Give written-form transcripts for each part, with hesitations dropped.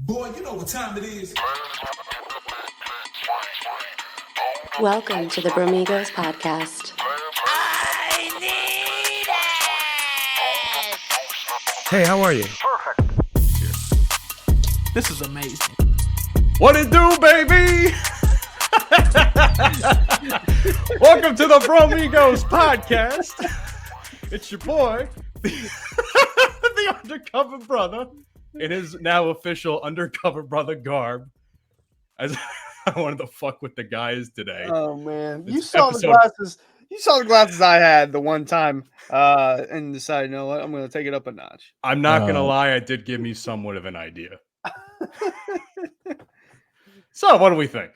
Boy, you know what time it is. Welcome to the Bromigos podcast. I need it! Hey, how are you? Perfect. This is amazing. What it do, baby? Welcome to the Bromigos podcast. It's your boy, the Undercover Brotha, in his now official Undercover Brotha garb. As I wanted to fuck with the guys today. Oh man, you It's saw episode- the glasses. You saw the glasses I had the one time, and decided, you know what, I'm going to take it up a notch. I'm not gonna lie, it did give me somewhat of an idea. So, what do we think?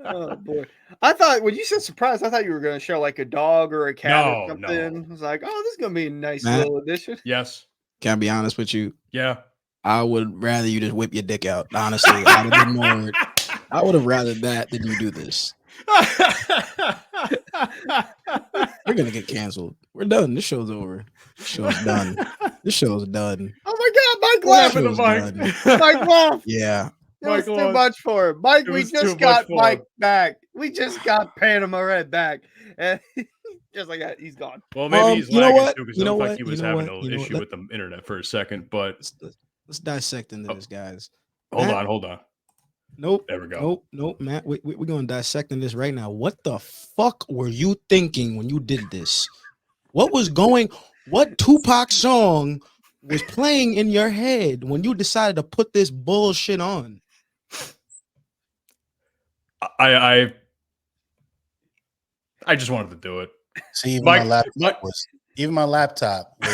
Oh boy, I thought when you said surprise, I thought you were going to show like a dog or a cat or No. something. I was like, oh, this is going to be a nice Matt? little addition. Yes. Can I be honest with you? Yeah. I would rather you just whip your dick out. Honestly, I would have been more. I would have rather that than you do this. We're gonna get canceled. We're done. This show's over. This show's done. This show's done. Oh my God, Mike What left. happened to Show's Mike? Mike left. Yeah. It was Mike too lost. much for him. Mike, It we was too just much got for Mike him. back. We just got Panama Red back, and just like that, he's gone. Well, maybe he's you know lagging what? too because You it know looked like what? he was You know having what? an You know issue what? with the internet for a second. But Let's dissect into this, guys. hold Matt? on. Nope. There we go. Nope, Matt. We're going to dissect in this right now. What the fuck were you thinking when you did this? What Tupac song was playing in your head when you decided to put this bullshit on? I just wanted to do it. See, even Mike- my laptop Mike- was even my laptop was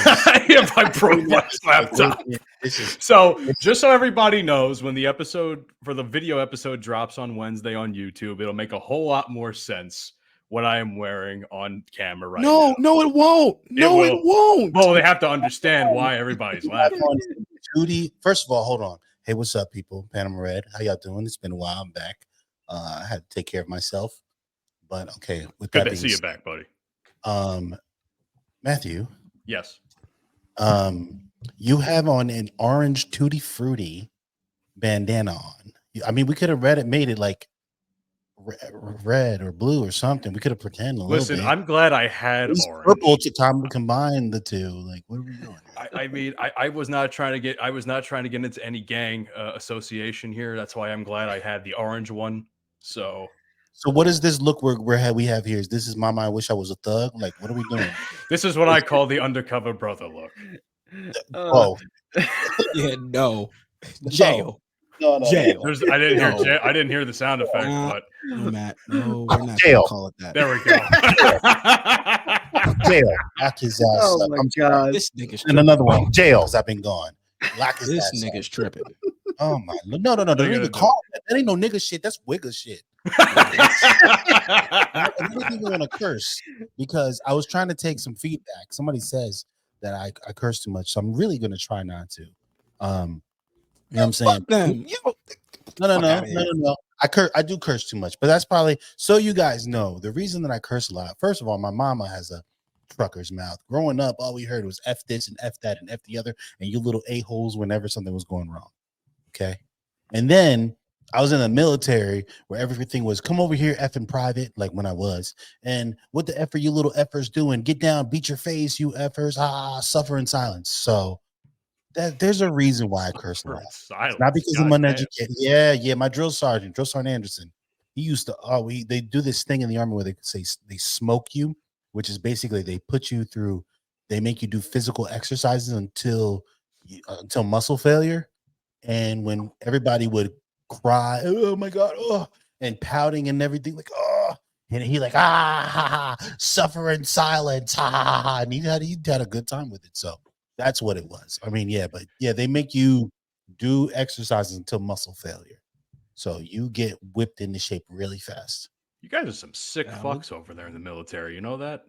If I broke my laptop. this is So, just so everybody knows, when the episode for the video episode drops on Wednesday on YouTube, it'll make a whole lot more sense what I am wearing on camera right now. No, it won't. No, it will. won't. Well, they have to understand why everybody's laughing. Tootie. First of all, hold on. Hey, what's up, people? Panama Red. How y'all doing? It's been a while. I'm back. I had to take care of myself. But okay, with Good that to see being you back, buddy. said, Matthew, Yes. you have on an orange Tutti Frutti bandana on. I mean, we could have made it like red or blue or something. We could have pretended a little Listen, bit. I'm glad I had It's orange. purple to time to combine the two. Like, what are we doing? I mean, I was not trying to get into any gang association here. That's why I'm glad I had the orange one. So what is this look we have here? This is Mama, I wish I was a thug. Like, what are we doing? this is what I call the Undercover Brotha look. Oh, Yeah, no. Jail. no. Jail. I didn't hear No. I didn't hear the sound effect, but No, Matt. No, we're not Jail. gonna call it that. there we go. Jail. Lock his ass Oh up. my I'm sorry. God. This nigga's And tripping. another one. Jails. I've been gone. Lock his This ass up. nigga's tripping. Oh my. No. Don't gonna even do? call it. That ain't no nigga shit. That's wigger shit. I don't even want to curse because I was trying to take some feedback. Somebody says that I curse too much, so I'm really gonna try not to. You know what I'm saying? Fuck them. Yo, No. outta here. I do curse too much, but that's probably so you guys know the reason that I curse a lot. First of all, my mama has a trucker's mouth. Growing up, all we heard was F this and F that and F the other, and you little a-holes whenever something was going wrong. Okay. And then I was in the military where everything was come over here, F in private, like when I was. And what the F are you little effers doing? Get down, beat your face, you effers. Suffer in silence. So there's a reason why I curse a lot. Silence. Not because I'm Goddamn. uneducated. Yeah. My drill sergeant Anderson, he used to. They do this thing in the army where they say they smoke you, which is basically they put you through. They make you do physical exercises until muscle failure, and when everybody would cry, oh my god, oh, and pouting and everything, like oh, and he like suffer in silence, and he had a good time with it. So that's what it was. I mean, but they make you do exercises until muscle failure. So you get whipped into shape really fast. You guys are some sick Yeah, fucks over there in the military. You know that?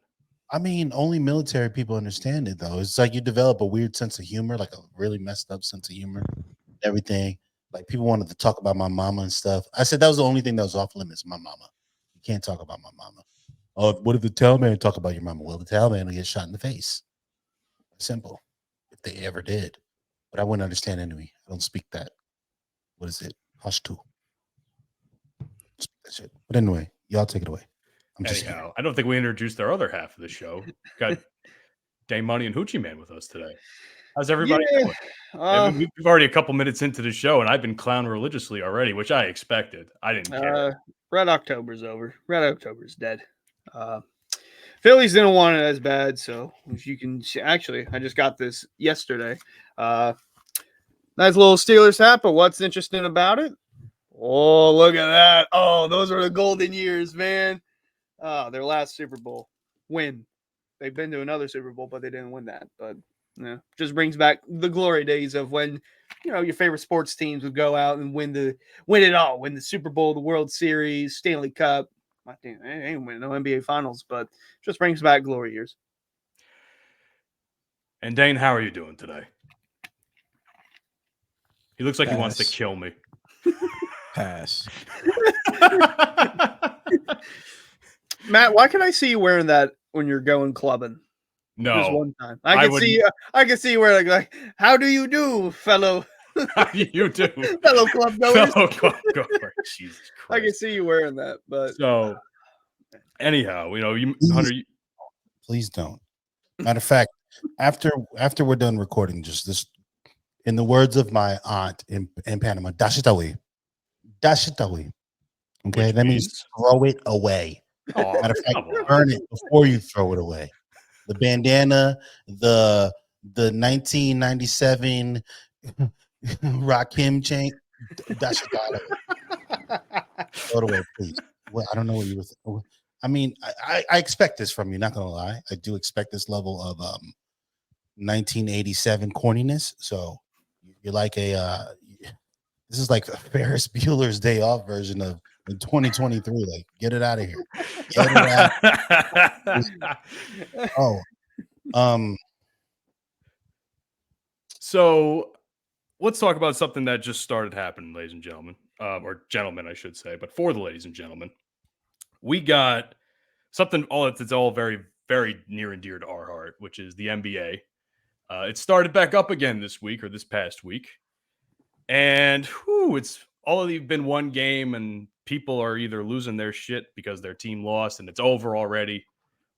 I mean, only military people understand it, though. It's like you develop a weird sense of humor, like a really messed up sense of humor, everything. Like people wanted to talk about my mama and stuff. I said that was the only thing that was off limits, my mama. You can't talk about my mama. Oh, what if the Taliban talk about your mama? Well, the Taliban will get shot in the face. Simple. If they ever did. But I wouldn't understand anyway. Don't speak that. What is it? Hush to. Speak that shit. But anyway, y'all take it away. I'm just here. Anyhow, I don't think we introduced our other half of the show. Got Day Money and Hoochieman with us today. How's everybody doing? We've already a couple minutes into the show, and I've been clowned religiously already, which I expected. I didn't care. Red October's over. Red October's dead. Phillies didn't want it as bad, so if you can see, actually, I just got this yesterday. Nice little Steelers hat, but what's interesting about it? Oh, look at that. Oh, those are the golden years, man. Their last Super Bowl win. They've been to another Super Bowl, but they didn't win that. But just brings back the glory days of when, your favorite sports teams would go out and win it all, win the Super Bowl, the World Series, Stanley Cup. I think they ain't winning no NBA Finals, but just brings back glory years. And Dane, how are you doing today? He looks like he wants to Pass. kill me. Pass. Matt, why can I see you wearing that when you're going clubbing? Just No, one time. I can see you wearing like, how do you do, fellow? how do you do, fellow club goers? fellow club goer? Jesus Christ! I can see you wearing that, but So, anyhow, Hunter, Please don't. Matter of fact, after we're done recording, just this, in the words of my aunt in Panama, dash it away. Dash it away. Okay, Which that means? means throw it away. Oh, Matter of fact, come on. burn it before you throw it away. The bandana, the 1997 Rakim chain, dash it away. Throw it away, please. Well, I don't know what you were. I mean, I expect this from you. Not gonna lie, I do expect this level of 1987 corniness. So you're like this is like a Ferris Bueller's Day Off version of in 2023. Like, get it out of here. Get it out. Oh, So let's talk about something that just started happening, ladies and gentlemen, or gentlemen, I should say, but for the ladies and gentlemen, we got something that's all very, very near and dear to our heart, which is the NBA. It started back up again this week or this past week, and it's only been one game, and people are either losing their shit because their team lost and it's over already,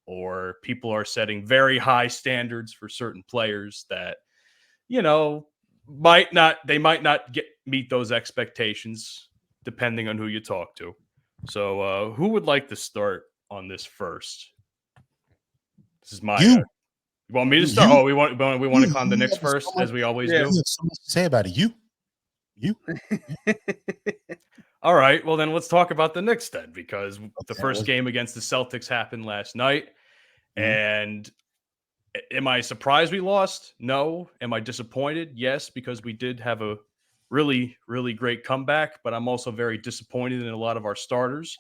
or people are setting very high standards for certain players that might not meet those expectations depending on who you talk to. So who would like to start on this first? This is my you. You want me to start? You. Oh, we want to climb the Knicks first, as we always Yeah. do. You have so much to say about it. You. All right, well then let's talk about the Knicks then, because the first game against the Celtics happened last night. And am I surprised we lost? No. Am I disappointed? Yes, because we did have a really, really great comeback, but I'm also very disappointed in a lot of our starters.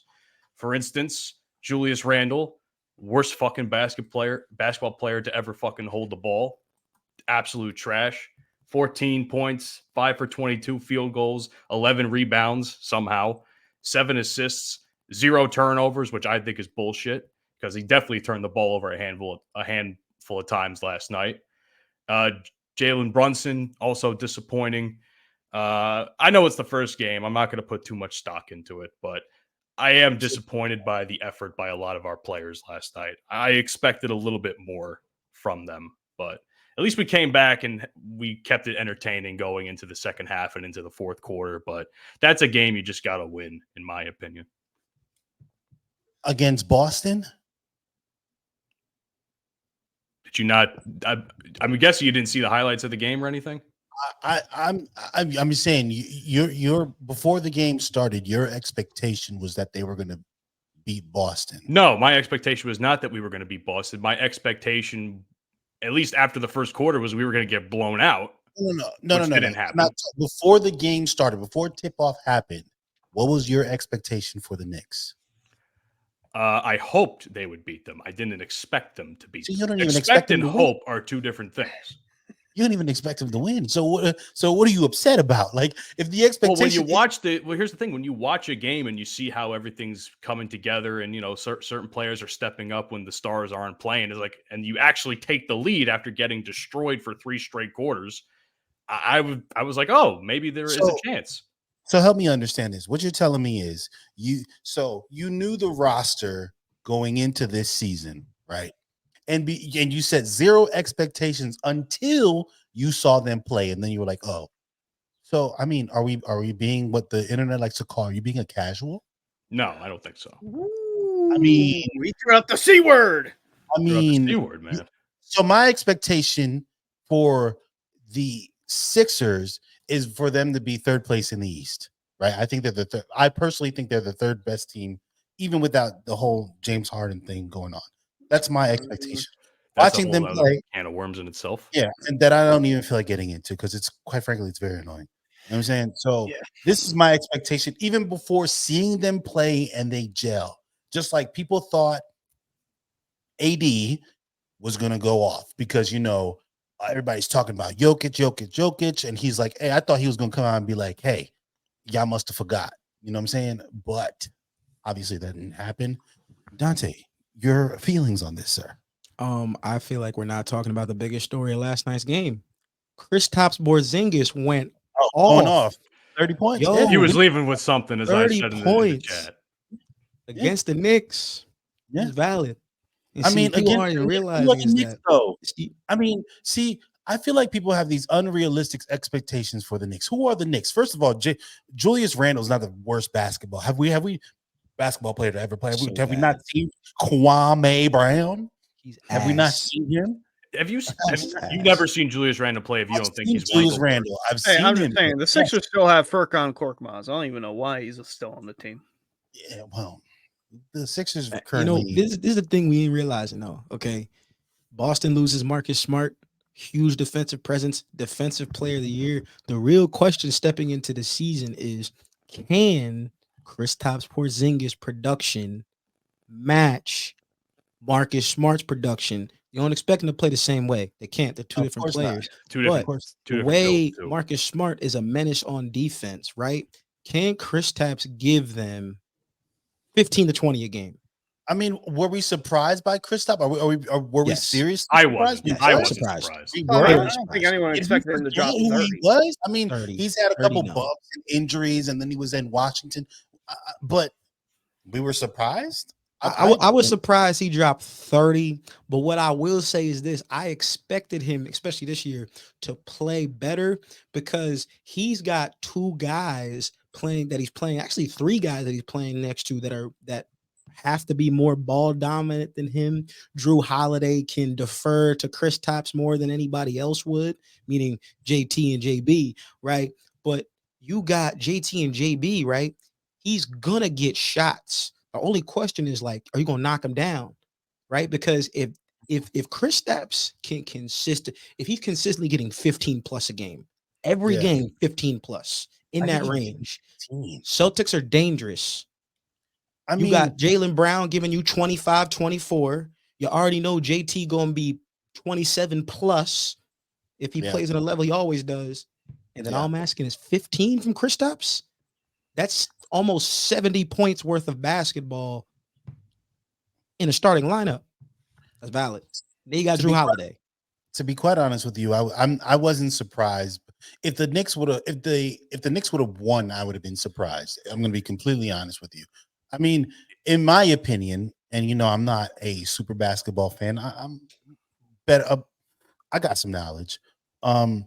For instance, Julius Randle, worst fucking basketball player to ever fucking hold the ball. Absolute trash. 14 points, 5 for 22 field goals, 11 rebounds somehow, 7 assists, 0 turnovers, which I think is bullshit because he definitely turned the ball over a handful of times last night. Jalen Brunson, also disappointing. I know it's the first game. I'm not going to put too much stock into it, but I am disappointed by the effort by a lot of our players last night. I expected a little bit more from them, but at least we came back and we kept it entertaining going into the second half and into the fourth quarter. But that's a game you just got to win, in my opinion. Against Boston? Did you not? I'm guessing you didn't see the highlights of the game or anything. I'm just saying you're before the game started, your expectation was that they were going to beat Boston. No, my expectation was not that we were going to beat Boston. My expectation, at least after the first quarter, was we were going to get blown out. No. Didn't happen. Before the game started, before tip-off happened, what was your expectation for the Knicks? I hoped they would beat them. I didn't expect them to beat So them. you don't even expect them and to win. hope are two different things. You don't even expect them to win. So what are you upset about? Like, if the expectation, Well, when you watch here's the thing: when you watch a game and you see how everything's coming together, and certain players are stepping up when the stars aren't playing, and you actually take the lead after getting destroyed for 3 straight quarters. I was like, oh, maybe there is a chance. So help me understand this. What you're telling me is you knew the roster going into this season, right? And you said zero expectations until you saw them play, and then you were like, oh. So I mean, are we being what the internet likes to call? Are you being a casual? No, I don't think so. I mean, we threw out the C word. I mean, the C word, man. So my expectation for the Sixers is for them to be third place in the East, right? I think they're I personally think they're the third best team, even without the whole James Harden thing going on. That's my expectation. That's Watching a them whole play, can of worms in itself. yeah, and that I don't even feel like getting into because it's quite frankly, it's very annoying. You know what I'm saying? So this is my expectation, even before seeing them play and they gel. Just like people thought AD was gonna go off because everybody's talking about Jokic, and he's like, hey, I thought he was gonna come out and be like, hey, y'all must have forgot. You know what I'm saying? But obviously that didn't happen. Dante, your feelings on this, sir? I feel like we're not talking about the biggest story of last night's game. Kristaps Porzingis went off. 30 points. Yo, Yeah. He was leaving with something, as I 30 said in the points chat. against the Knicks. Yeah. It's valid. And I mean, people again, aren't even who realizing are the is Knicks, that though? I mean, see, I feel like people have these unrealistic expectations for the Knicks. Who are the Knicks? First of all, Julius Randle's not the worst basketball. Have we basketball player to ever play? So Have we not seen Kwame Brown? Have we not seen him? Have you never seen Julius Randle play if you don't think he's Julius Wendell? Randle? I've Hey, seen I'm him. just saying the Sixers still have Furkan Korkmaz. I don't even know why he's still on the team. Yeah, well, the Sixers currently. This is the thing we ain't realizing though. Okay, Boston loses Marcus Smart, huge defensive presence, defensive player of the year. The real question stepping into the season is, can Kristaps Porzingis production match Marcus Smart's production? You don't expect them to play the same way. They can't. They're two different players. Two But different the way builds, too. Marcus Smart is a menace on defense, right? Can Kristaps give them 15 to 20 a game? I mean, were we surprised by Kristaps? Were we serious? I wasn't. Yes, I I'm wasn't surprised. surprised. I don't think anyone expected him to drop Who 30. he was? I mean, 30, he's had a couple 30, no. bumps and injuries, and then he was in Washington. But we were surprised. I was surprised he dropped 30, but what I will say is this: I expected him, especially this year, to play better because he's got two guys actually three guys that he's playing next to that have to be more ball dominant than him. Drew Holiday can defer to Kristaps more than anybody else would, meaning JT and JB, right? But you got JT and JB, right? He's gonna get shots. The only question is like, are you gonna knock him down, right? Because if Kristaps if he's consistently getting 15 plus a game, every game 15 plus in that range, Celtics are dangerous. I mean, you got Jaylen Brown giving you 25, 24. You already know JT gonna be 27 plus if he plays at a level he always does. And then all I'm asking is 15 from Kristaps. That's almost 70 points worth of basketball in a starting lineup. That's valid. Then you got Drew Holiday. To be quite honest with you, I wasn't surprised. If the Knicks would have won, I would have been surprised. I'm going to be completely honest with you. I mean, in my opinion, and I'm not a super basketball fan. I'm better. I got some knowledge. I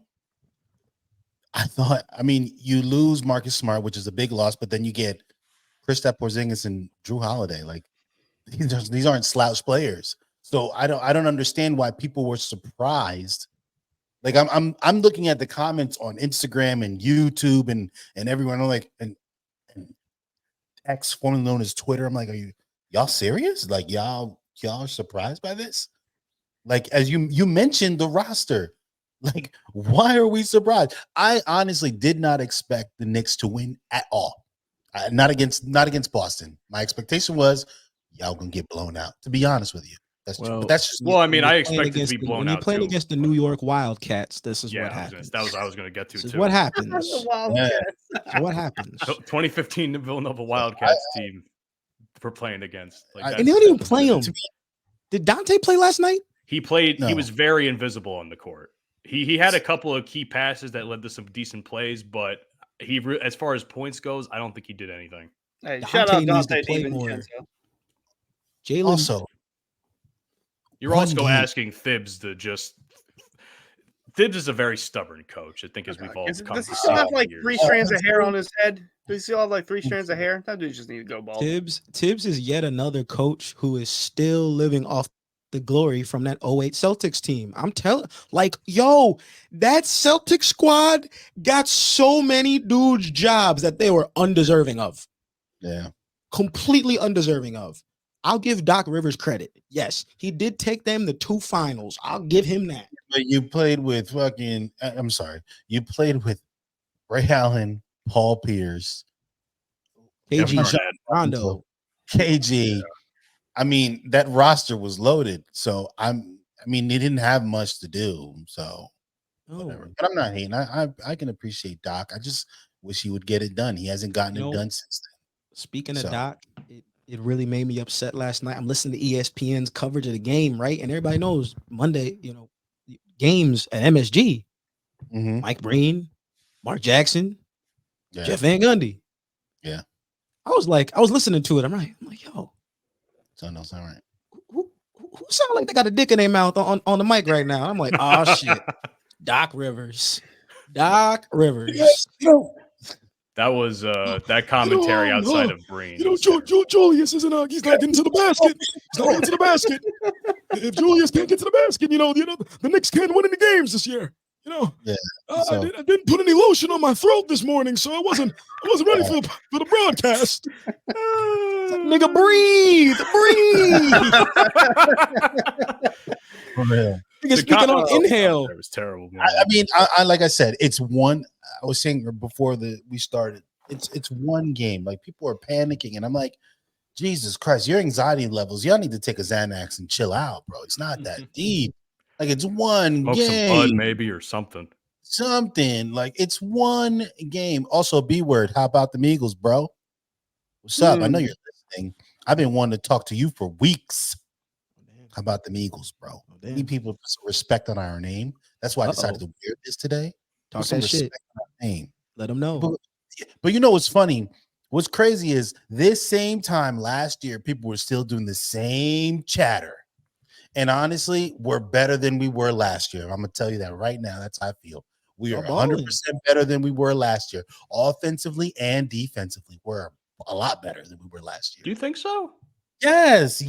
mean, you lose Marcus Smart, which is a big loss, but then you get Kristaps Porzingis and Drew Holiday. Like these aren't slouch players. So I don't understand why people were surprised. Like I'm looking at the comments on Instagram and YouTube and everyone. I'm like, and X, formerly known as Twitter. I'm like, are y'all serious? Like y'all are surprised by this? Like as you mentioned the roster. Like, why are we surprised? I honestly did not expect the Knicks to win at all. Not against Boston. My expectation was y'all gonna get blown out. To be honest with you, that's just I mean, I expected to be blown out. When you're playing against the New York Wildcats, this is what happens. That was what I was going to get to. This is what happens. What happens? 2015 Villanova Wildcats team for playing against. And they don't even play them. Did Dante play last night? He played. No. He was very invisible on the court. He had a couple of key passes that led to some decent plays, but as far as points goes, I don't think he did anything. Hey, shout Dante out needs to Dante play more. DiVincenzo. Jalen Also, You're One also game. asking Thibs to just. Thibs is a very stubborn coach, I think, as we've all come Does to he see still have over like the 3 years. strands of hair on his head? Does he still have like 3 strands of hair? That dude just need to go bald. Tibbs is yet another coach who is still living off the glory from that 08 Celtics team. I'm telling, like, yo, that Celtics squad got so many dudes jobs that they were undeserving of. Yeah. Completely undeserving of. I'll give Doc Rivers credit. Yes, he did take them to 2 finals. I'll give him that. But you played with fucking. I'm sorry. You played with Ray Allen, Paul Pierce, KG, Garnett. Rondo. KG. I mean, that roster was loaded. So I mean, they didn't have much to do. So whatever. But I'm not hating. I can appreciate Doc. I just wish he would get it done. He hasn't gotten it done since then. Speaking of Doc, it really made me upset last night. I'm listening to ESPN's coverage of the game, right? And everybody knows Monday, games at MSG. Mhm. Mike Breen, Mark Jackson, Yeah. Jeff Van Gundy. Yeah. I was listening to it. I'm like, yo, So all right. who sound like they got a dick in their mouth on the mic right now? I'm like, oh shit, Doc Rivers. That was that commentary outside of Breen. Julius isn't. He's not getting to the basket. He's not getting to the basket. If Julius can't get to the basket, the Knicks can't win any games this year. Yeah. I didn't put any lotion on my throat this morning, so I wasn't ready for the broadcast. Nigga, breathe. For real. Nigga, speaking on inhale. It was terrible. Man. I mean, I like I said, it's one. I was saying before we started. It's one game. Like people are panicking, and I'm like, Jesus Christ, your anxiety levels. Y'all need to take a Xanax and chill out, bro. It's not that deep. Like it's one Smoke game, some bud maybe or something. Something like it's one game. Also, B word. How about the Eagles, bro? What's up? I know you're listening. I've been wanting to talk to you for weeks. How about the Eagles, bro? We need people to put some respect on our name. That's why I decided to wear this today. Talk Put some that shit. respect on our name. Let them know. But you know what's funny? What's crazy is this same time last year, people were still doing the same chatter. And honestly, we're better than we were last year. I'm going to tell you that right now. That's how I feel. We are 100% better than we were last year. Offensively and defensively, we're a lot better than we were last year. Do you think so? Yes.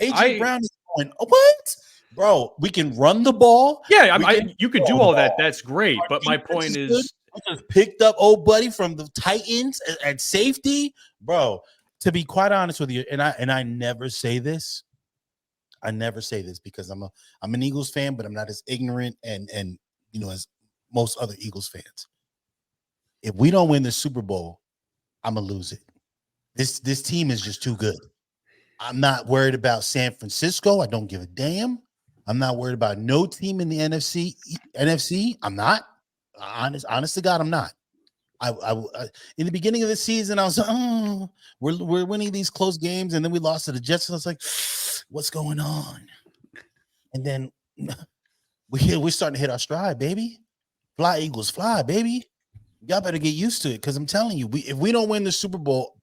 AJ Brown is going, what? Bro, we can run the ball. Yeah, you could do all that. That's great. But my point is, we just picked up old buddy from the Titans at safety, bro. To be quite honest with you, and I never say this. I never say this because I'm an Eagles fan, but I'm not as ignorant and as most other Eagles fans. If we don't win the Super Bowl, I'm gonna lose it. This team is just too good. I'm not worried about San Francisco. I don't give a damn. I'm not worried about no team in the NFC. I'm not. Honest to God, I'm not. I in the beginning of the season, I was like, oh, we're winning these close games, and then we lost to the Jets. And I was like, what's going on? And then we're starting to hit our stride, baby. Fly Eagles, fly, baby. Y'all better get used to it because I'm telling you, if we don't win the Super Bowl,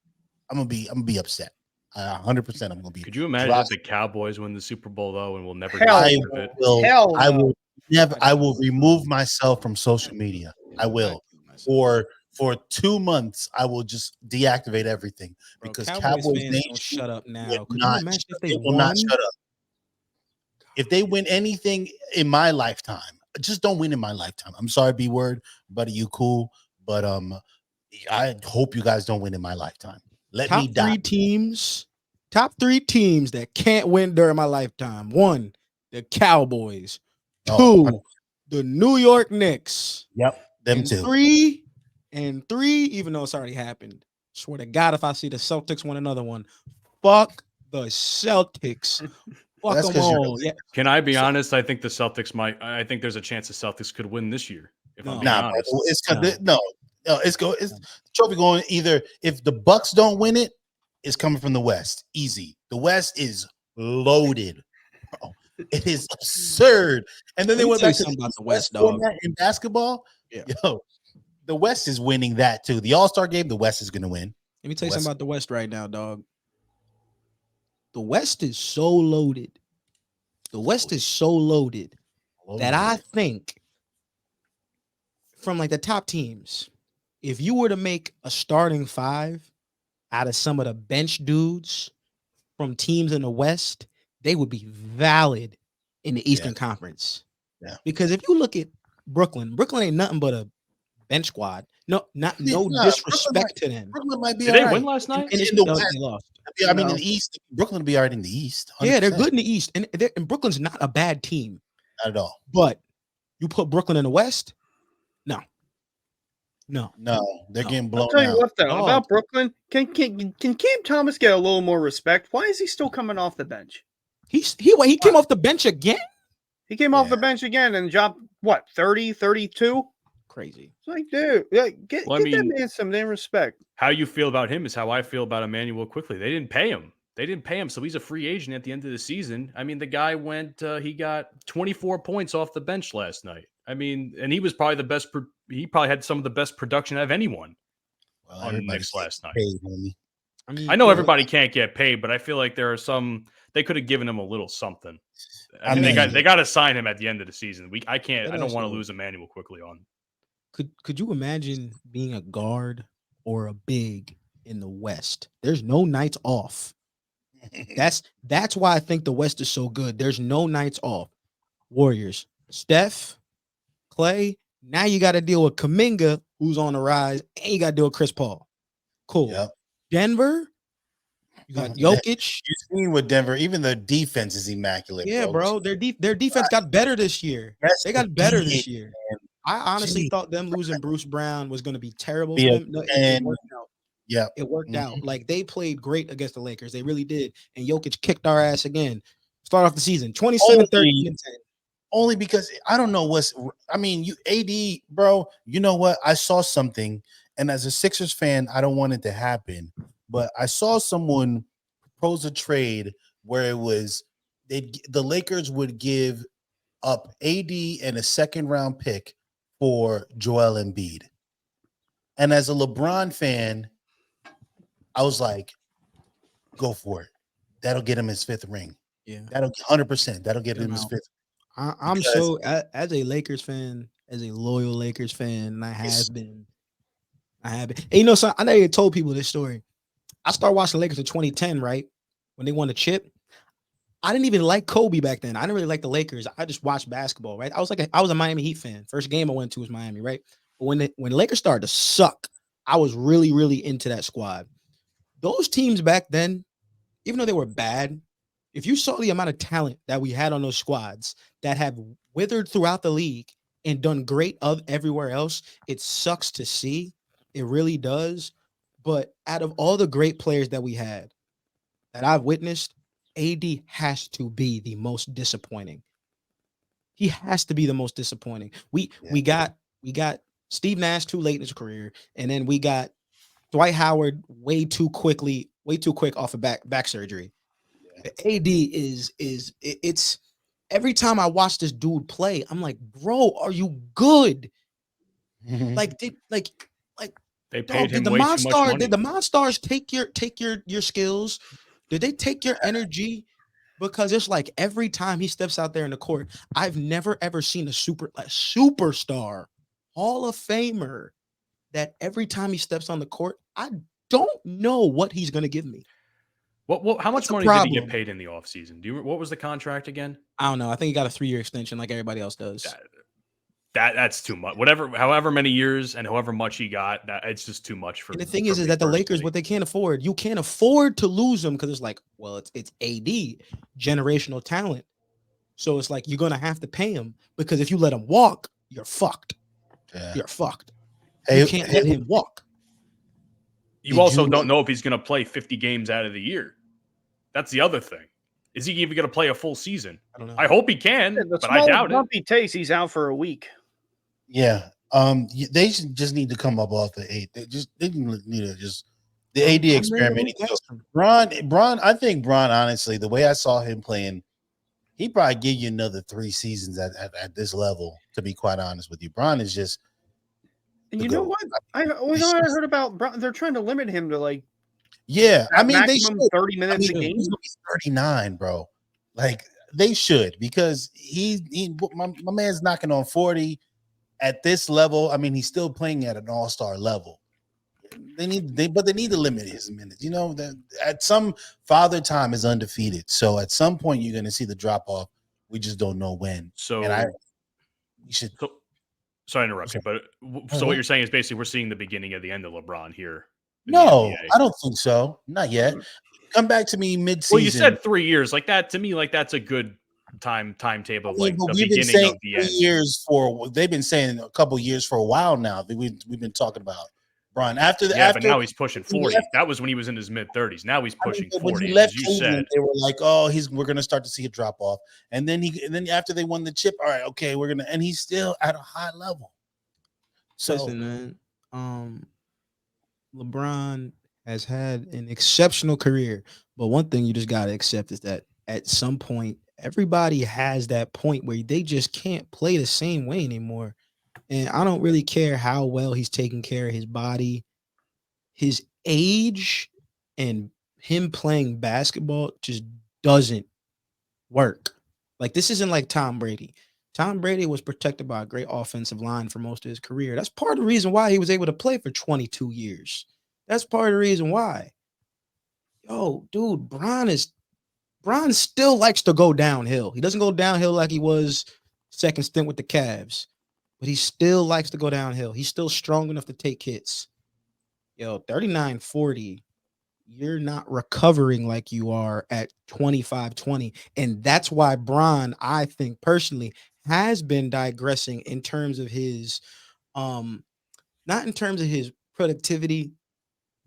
I'm gonna be upset. 100%. I'm gonna be. Could you imagine if the Cowboys win the Super Bowl though, and we'll never I get rid of it? will never. I will remove myself from social media. I will. For 2 months, I will just deactivate everything because Cowboys fans don't shut up now. Could not, you imagine if they will not shut up. If they win anything in my lifetime, just don't win in my lifetime. I'm sorry, B word, buddy, you cool, but I hope you guys don't win in my lifetime. Let me die. Top three teams that can't win during my lifetime. 1, the Cowboys. 2, the New York Knicks. Yep, them too. 3, even though it's already happened. Swear to God, if I see the Celtics win another one, fuck the Celtics. Fuck them all. Yeah. Can I be honest? I think the Celtics might. I think there's a chance the Celtics could win this year. If I'm being honest, it's the trophy going either. If the Bucks don't win it, it's coming from the West. Easy. The West is loaded. Bro. It is absurd. And then they Let me went tell you back to something about the West West, dog. format in basketball. Yeah. Yo, the West is winning that too. The All-Star game, the West is going to win. Let me tell you West- something about the West right now, dog. The West is so loaded. The West is so loaded that I think from like the top teams, if you were to make a starting five out of some of the bench dudes from teams in the West, they would be valid in the Eastern Conference. Yeah. Because if you look at Brooklyn ain't nothing but a bench squad. No disrespect to them. Brooklyn might be Did all they right. win last night? And In the no, West. they lost. I mean, in the East, Brooklyn will be all right in the East. 100%. Yeah, they're good in the East, and Brooklyn's not a bad team. Not at all. But you put Brooklyn in the West, no, They're getting I'll blown tell you out. what, though, Dog. about Brooklyn, can Cam Thomas get a little more respect? Why is he still coming off the bench? he came off the bench again. He came off the Yeah. bench again and dropped, what, 30, 32? Crazy. It's like, dude, get Well, I that mean- man some damn respect. How you feel about him is how I feel about Emmanuel Quickly. They didn't pay him. So he's a free agent at the end of the season. I mean, the guy he got 24 points off the bench last night. I mean, and he was probably the best. He probably had some of the best production out of anyone Well, on everybody's Knicks last night. paid, homie. I I know everybody can't get paid, but I feel like there are some, they could have given him a little something. I mean, they got to sign him at the end of the season. I don't want to lose Emmanuel Quickly on. Could you imagine being a guard or a big in the West? There's no nights off. That's why I think the West is so good. There's no nights off. Warriors, Steph, Clay. Now you got to deal with Kuminga, who's on the rise, and you got to deal with Chris Paul. Cool. Yep. Denver, you got Jokic. You've seen with Denver, even the defense is immaculate. Yeah, bro. Their defense got better this year. That's They the got better thing, this year. man. I honestly Gee. thought them losing Bruce Brown was going to be terrible for Yeah, them. No, it and- worked out. Yeah. It worked out. Mhm. Like they played great against the Lakers. They really did. And Jokic kicked our ass again. Start off the season 27, 13, and 10. Only because I don't know you AD, bro. You know what? I saw something, and as a Sixers fan, I don't want it to happen. But I saw someone propose a trade where it was the Lakers would give up AD and a second round pick for Joel Embiid. And as a LeBron fan, I was like, go for it. That'll get him his fifth ring. Yeah. That'll 100%. That'll get Get him him his out. fifth. I'm Because- so as a Lakers fan, as a loyal Lakers fan, and I have been. And you know, so I know you told people this story. I started watching Lakers in 2010, right? When they won the chip. I didn't even like Kobe back then. I didn't really like the Lakers. I just watched basketball, right? I was a Miami Heat fan. First game I went to was Miami, right? But when the Lakers started to suck, I was really, really into that squad. Those teams back then, even though they were bad, if you saw the amount of talent that we had on those squads that have withered throughout the league and done great everywhere else, it sucks to see. It really does. But out of all the great players that we had, that I've witnessed, AD has to be the most disappointing. He has to be the most disappointing. We got Steve Nash too late in his career, and then we got Dwight Howard way too quick off of back surgery. AD it's every time I watch this dude play, I'm like, bro, are you good? Like they paid him did the way too much money. Did the Monstars take your skills? Did they take your energy? Because it's like every time he steps out there in the court, I've never ever seen a superstar, Hall of Famer, that every time he steps on the court, I don't know what he's gonna give me. How much That's the money did he get problem. paid in the offseason? What was the contract again? I don't know. I think he got a 3-year extension like everybody else does. That's too much. However many years and however much he got, it's just too much for. And the thing for is me that the Lakers, personally. what they can't afford, you can't afford to lose them because it's like, well, it's AD, generational talent. So it's like you're gonna have to pay him because if you let him walk, you're fucked. Yeah. You're fucked. Hey, You can't let him walk. You Did also you- don't know if he's going to play 50 games out of the year. That's the other thing. Is he even going to play a full season? I don't know. I hope he can, The but I small doubt it. bumpy taste, he's out for a week. Yeah. They should just need to come up off the 8. They need to just the AD experiment. That's him. Bron, I think Bron, honestly, the way I saw him playing, he probably give you another 3 seasons at this level. To be quite honest with you, Bron is just. And you know what? I heard about Bron. They're trying to limit him to like. Yeah, I mean they should. 30 minutes a game. He's gonna be 39, bro. Like they should because my man's knocking on 40 at this level. I mean, he's still playing at an all-star level. They need to limit his minutes. You know that at some Father Time is undefeated, so at some point you're gonna see the drop off. We just don't know when. So you should. Sorry to interrupt you, but so what you're saying is basically we're seeing the beginning of the end of LeBron here. No, I don't think so. Not yet. Come back to me mid-season. Well, you said 3 years. Like that to me, like that's a good timetable. Like the beginning of the end. Years for they've been saying a couple years for a while now. We've been talking about Bron but now he's pushing 40. That was when he was in his mid-30s. Now he's pushing 40. As you said, they were like, "Oh, we're going to start to see a drop off." And then after they won the chip, all right, okay, we're gonna. And he's still at a high level. So, listen, man, LeBron has had an exceptional career, but one thing you just got to accept is that at some point, everybody has that point where they just can't play the same way anymore. And I don't really care how well he's taking care of his body, his age, and him playing basketball just doesn't work. Like this isn't like Tom Brady. Tom Brady was protected by a great offensive line for most of his career. That's part of the reason why he was able to play for 22 years. That's part of the reason why. Yo, dude, Bron still likes to go downhill. He doesn't go downhill like he was second stint with the Cavs, but he still likes to go downhill. He's still strong enough to take hits. Yo, 39-40, you're not recovering like you are at 25-20. And that's why Bron, I think personally, has been digressing in terms of his not in terms of his productivity,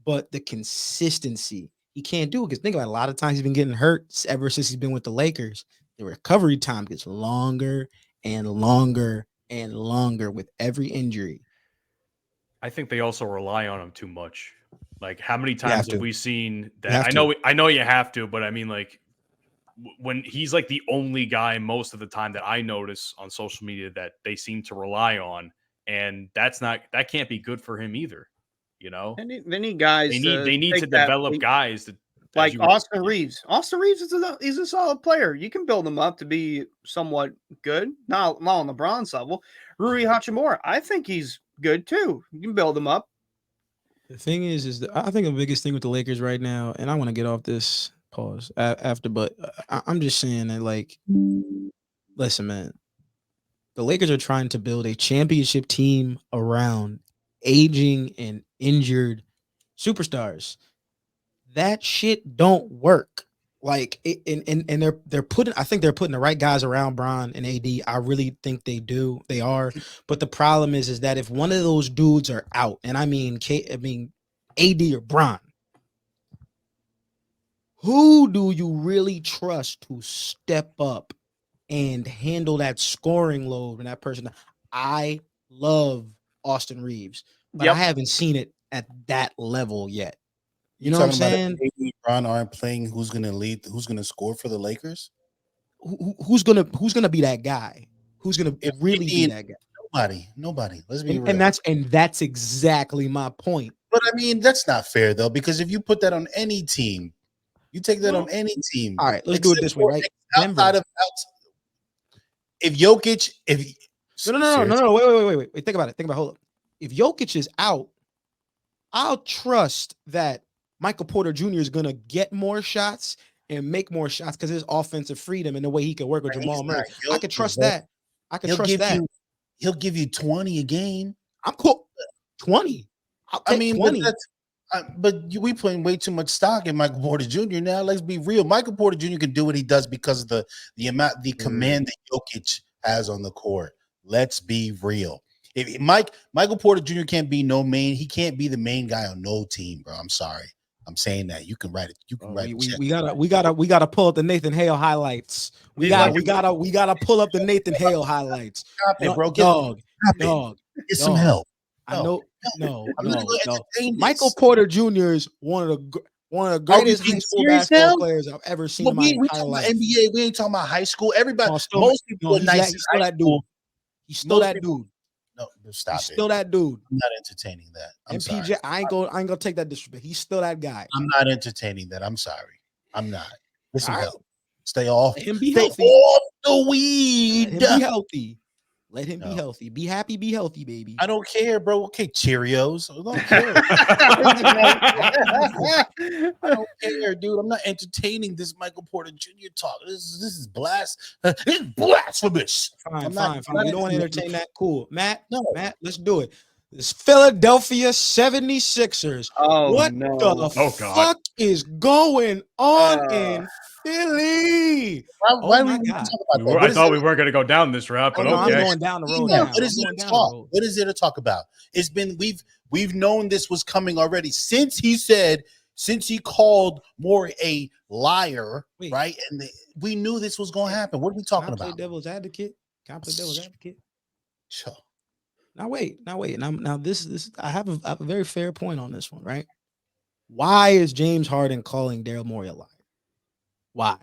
but the consistency. He can't do it because think about it, a lot of times he's been getting hurt ever since he's been with the Lakers. The recovery time gets longer and longer and longer with every injury. I think they also rely on him too much. Like how many times have we seen that? I know you have to, but I mean like when he's like the only guy most of the time that I notice on social media that they seem to rely on, and that can't be good for him either. You know, they need guys. They need to develop guys that, like Austin Reeves. Austin Reeves is a solid player. You can build him up to be somewhat good. Not on the bronze level. Rui Hachimura, I think he's good too. You can build him up. The thing is that I think the biggest thing with the Lakers right now, and I want to get off this pause after, but I'm just saying that, like, listen, man, the Lakers are trying to build a championship team around aging and injured superstars. That shit don't work. Like, and they're putting, I think they're putting the right guys around Bron and AD. I really think they do. They are. But the problem is that if one of those dudes are out, and I mean AD or Bron, who do you really trust to step up and handle that scoring load when that person? I love Austin Reeves, but I haven't seen it at that level yet. You know what I'm saying? Bron aren't playing. Who's going to lead? Who's going to score for the Lakers? Who's gonna be that guy? Who's gonna really be that guy? Nobody. Let's be real. And that's exactly my point. But I mean, that's not fair though, because if you put that on any team, you take that on any team. All right, let's do it this way, right? If Jokic, no, wait. Think about it. Hold up. If Jokic is out, I'll trust that Michael Porter Jr. is gonna get more shots and make more shots because his offensive freedom and the way he can work with Jamal Murray. I can trust that. He'll give you 20 a game. I'm cool. 20. I'll take 20. But we putting way too much stock in Michael Porter Jr. Now, let's be real. Michael Porter Jr. can do what he does because of the command that Jokic has on the court. Let's be real. If Michael Porter Jr. can't be no main, he can't be the main guy on no team, bro. I'm sorry. I'm saying that you can write it. You can write it. We gotta pull up the Nathan Hale highlights. We gotta pull up the Nathan Hale highlights. Stop it, bro. Dog. Get some help. I know. No. Michael Porter Jr. is one of One of the Are we greatest high being school serious basketball now? players I've ever seen Well, in my we entire talking about life. NBA. We ain't talking about high school. Everybody, No, still, most people are he's nice in still high that dude. school. He's still Most that people- dude. No, He's stop it. still that dude. I'm not entertaining that. I'm And sorry. PJ, I ain't gonna take that disrespect. He's still that guy. I'm not entertaining that. I'm sorry. I'm not. Get some All right. help. Stay off. Let him be Stay healthy. off the Let weed. him be healthy. Let him be No. healthy. Be happy, be healthy, baby. I don't care, bro. Okay, Cheerios. I don't care. I don't care, dude. I'm not entertaining this Michael Porter Jr. talk. This is it's blasphemous. Fine, I'm not- fine, I'm fine. not You don't want to entertaining- entertain that? Cool. Matt, No. Matt, let's do it. This Philadelphia 76ers. Oh What no! the Oh, God. fuck is going on Uh, in Philly? Why Oh we my even God. talk about We that? were, What I is thought there- we weren't going to go down this route, but Oh, no, I'm okay. going down the road Yeah, now. what is I'm there going to down talk? the road. What is there to talk about? It's been we've known this was coming already since he called Maury a liar, Wait. right? And we knew this was going to happen. What are we Can I talking play about? devil's advocate? Can I play devil's advocate? Sure. Now wait. Now this I have a very fair point on this one, right? Why is James Harden calling Daryl Morey a liar? Why?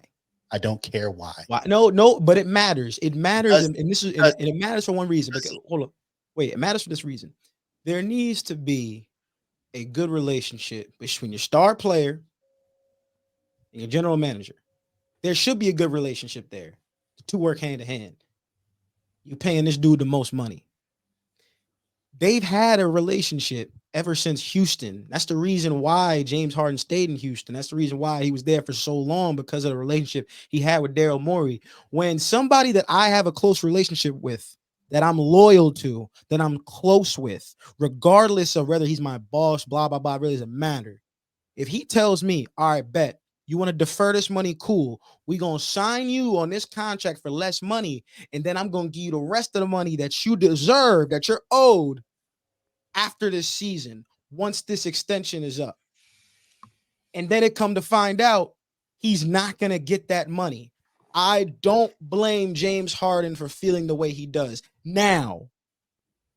I don't care why. Why? No, but it matters. It matters, Because- and this is because- and it matters for one reason. Because hold up, wait, it matters for this reason. There needs to be a good relationship between your star player and your general manager. There should be a good relationship there. The two work hand in hand. You paying this dude the most money. They've had a relationship ever since Houston. That's the reason why James Harden stayed in Houston. That's the reason why he was there for so long, because of the relationship he had with Daryl Morey. When somebody that I have a close relationship with, that I'm loyal to, that I'm close with, regardless of whether he's my boss, blah, blah, blah, really doesn't matter. If he tells me, all right, bet, you want to defer this money, cool. We're going to sign you on this contract for less money, and then I'm going to give you the rest of the money that you deserve, that you're owed after this season, once this extension is up. And then it come to find out he's not going to get that money. I don't blame James Harden for feeling the way he does. Now,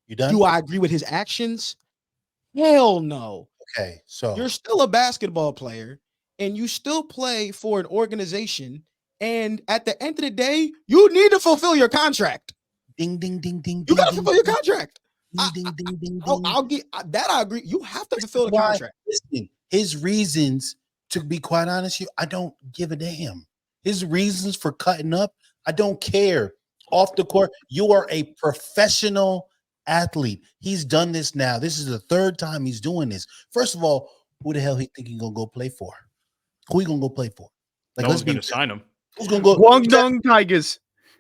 You done? do I agree with his actions? Hell no. Okay, so You're still a basketball player and you still play for an organization. And at the end of the day, you need to fulfill your contract. ding, ding, ding, ding. You got to ding, fulfill your contract. Ding, ding, ding, ding, I'll ding. get that. I agree. You have to fulfill the Why? contract. Listen, his reasons, to be quite honest, I don't give a damn. His reasons for cutting up, I don't care. Off the court, you are a professional athlete. He's done this now. This is the third time he's doing this. First of all, who the hell he think he gonna go play for? Who he gonna go play for? No one's going to sign him. Who's gonna go? Guangdong Tigers.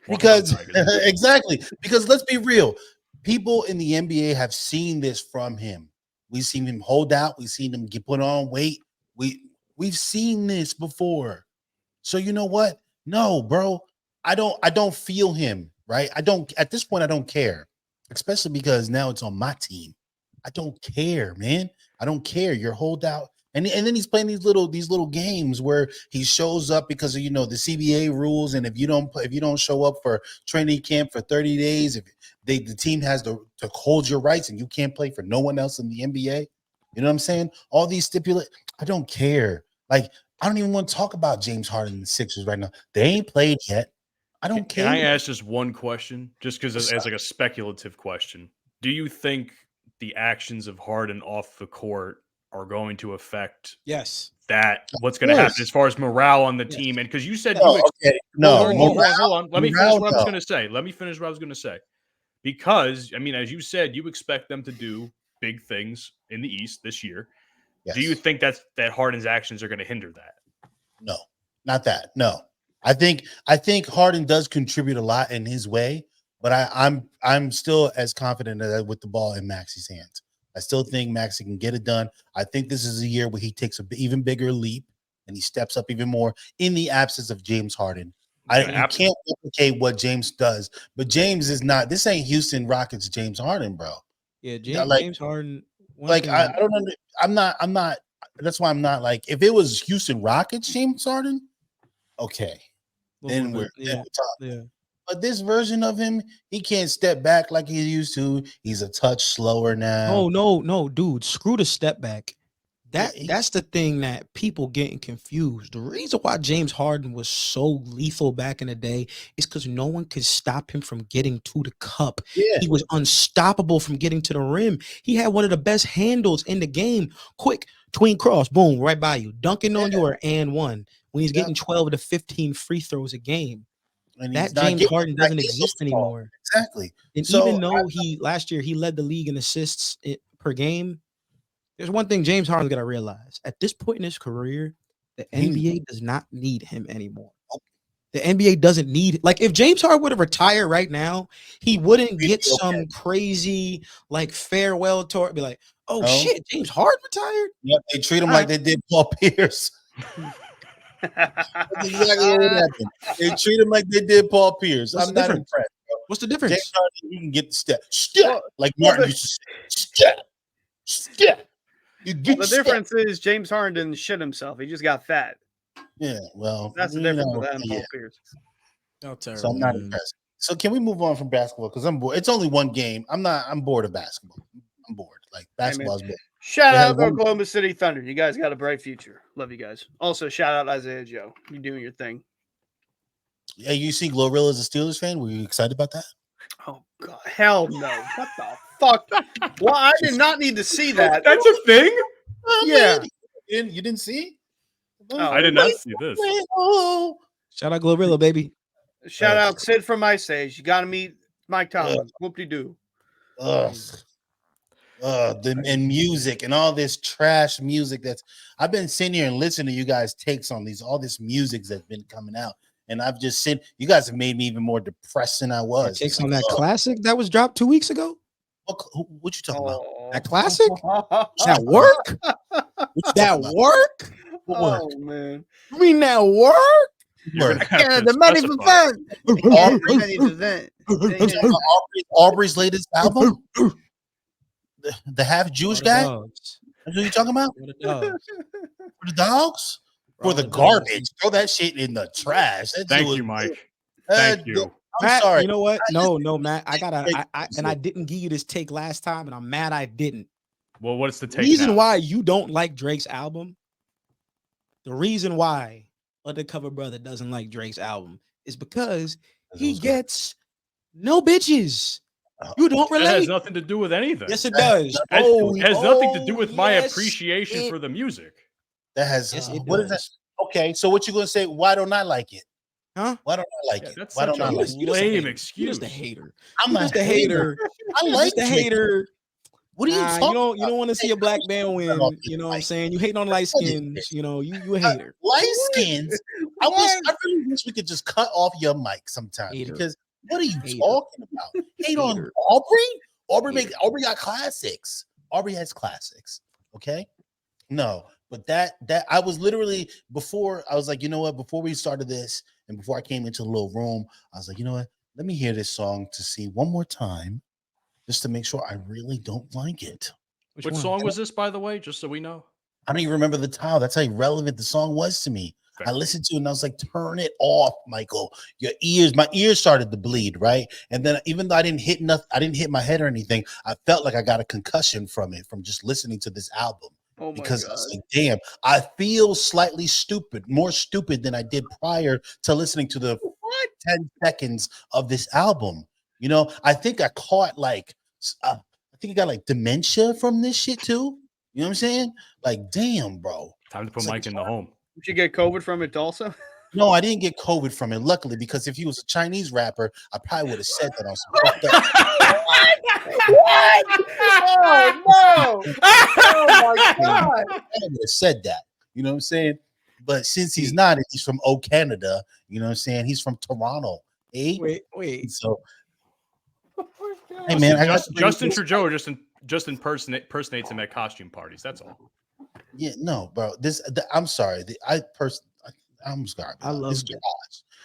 Because Tigers. exactly, because let's be real, people in the NBA have seen this from him. We've seen him hold out. We've seen him get put on weight. We've seen this before. So you know what? No, bro, I don't feel him. Right? I don't. At this point, I don't care, especially because now it's on my team. I don't care, man. I don't care. You're holdout. And then he's playing these little games where he shows up because of the CBA rules, and if you don't show up for training camp for 30 days, if the team has to hold your rights and you can't play for no one else in the NBA, you know what I'm saying? All these I don't care. Like, I don't even want to talk about James Harden and the Sixers right now. They ain't played yet. I don't care. Can I ask just one question, just because as like a speculative question? Do you think the actions of Harden off the court are going to affect Yes. what's going to happen as far as morale on the Yes. team? And because you said No, okay. No, hold on. Let me finish morale, what I was no. going to say. Let me finish what I was going to say. Because, I mean, as you said, you expect them to do big things in the East this year. Yes. Do you think that Harden's actions are going to hinder that? No, not that. No, I think Harden does contribute a lot in his way, but I'm still as confident with the ball in Maxi's hands. I still think Maxi can get it done. I think this is a year where he takes an even bigger leap and he steps up even more in the absence of James Harden. You can't replicate what James does, but James is not. This ain't Houston Rockets James Harden, bro. Yeah, James Harden. I don't know. I'm not. That's why I'm not like. If it was Houston Rockets James Harden, okay, then we're talking. Yeah. But this version of him, he can't step back like he used to. He's a touch slower now. No, dude. Screw the step back. That's the thing that people getting confused. The reason why James Harden was so lethal back in the day is because no one could stop him from getting to the cup. Yeah. He was unstoppable from getting to the rim. He had one of the best handles in the game. Quick, tween cross, boom, right by you. Dunking on you or and one. When he's getting 12 to 15 free throws a game. And That James Harden doesn't exist anymore. Exactly. And So even though last year he led the league in assists per game, there's one thing James Harden's got to realize. At this point in his career, the NBA does not need him anymore. The NBA doesn't need, like, if James Harden would have retired right now, he wouldn't get some crazy, like, farewell tour. Be like, oh, shit, James Harden retired? Yep, they treat him like they did Paul Pierce. That's exactly what happened. They treat him like they did Paul Pierce. What's I'm the not difference? impressed. Bro. What's the difference? James Harden, you can get the step, like Martin used to say, step. You get The difference is James Harden didn't shit himself. He just got fat. Yeah, well, That's the difference with that and Paul Pierce. Oh, terrible. So I'm not impressed. So can we move on from basketball? Because I'm bored. It's only one game. I'm bored of basketball. I'm bored. Like basketball's bored. Shout out Oklahoma City Thunder. You guys got a bright future. Love you guys. Also, shout out Isaiah Joe. You doing your thing. Yeah, you see Glorilla's a Steelers fan. Were you excited about that? Oh God, hell no! What the fuck? Well, I did not need to see that. That's a thing? Yeah. You didn't see? I did not see this. Shout out Glorilla, baby. Shout out Sid from Ice Age. You got to meet Mike Tomlin. Whoop-de-doo. And music and all this trash music I've been sitting here and listening to you guys' takes on all this music that's been coming out. And I've just seen you guys have made me even more depressed than I was. Takes on that classic that was dropped 2 weeks ago. What you talking about? That classic? That work? That work? Oh man. You mean that work? Yeah, the money for fun. Aubrey's latest album. The half Jewish guy. Dogs. That's what you talking about? For the dogs. For the dogs? For the the garbage. dogs. Throw that shit in the trash. Thank you, Mike. Thank you. I'm Matt, sorry. you know what? No, Matt. I didn't give you this take last time, and I'm mad I didn't. Well, what's the take? Reason why you don't like Drake's album? The reason why Undercover Brotha doesn't like Drake's album is because he gets no bitches. You don't relate. That has nothing to do with anything. Yes, it does. It has nothing to do with my appreciation for the music. That has Yes, it what is that? does. Okay, so what you gonna say? Why don't I like it? Huh? Why don't I like it? That's Why such don't I a like it? lame You're excuse. just a hater. I'm You're not just a hater. I like the Drake. hater. What are you talking about? You don't want to see a black man win. You know what I'm saying? You hate on light skins. You know, you a hater. Light skins. I really wish we could just cut off your mic sometimes Hater. because what are you Hater. talking about? Hate on Hater. Aubrey? Aubrey got classics. Aubrey has classics. Okay. No, but that I was literally before I was like, you know what? Before we started this and before I came into the little room, I was like, you know what? Let me hear this song to see one more time, just to make sure I really don't like it. Which song was this, by the way? Just so we know. I don't even remember the title. That's how irrelevant the song was to me. Fair. I listened to it and I was like, turn it off, Michael. My ears started to bleed, right? And then even though I didn't hit my head or anything, I felt like I got a concussion from just listening to this album. Oh my Because God. I was like, damn, I feel slightly stupid, more stupid than I did prior to listening to the 10 seconds of this album. You know, I think I caught I think I got like dementia from this shit too. You know what I'm saying? Like, damn, bro. Time to put Mike in the home. Did you get COVID from it also? No, I didn't get COVID from it. Luckily, because if he was a Chinese rapper, I probably would have said that on some fucked up. What? Oh no! Oh my God! I would have said that. You know what I'm saying? But since he's not, and he's from Canada. You know what I'm saying? He's from Toronto. Eh? Wait. So, hey man, I got Justin Trudeau just impersonates him at costume parties. That's all. Yeah, no, bro. I'm sorry. I'm sorry. I love this it.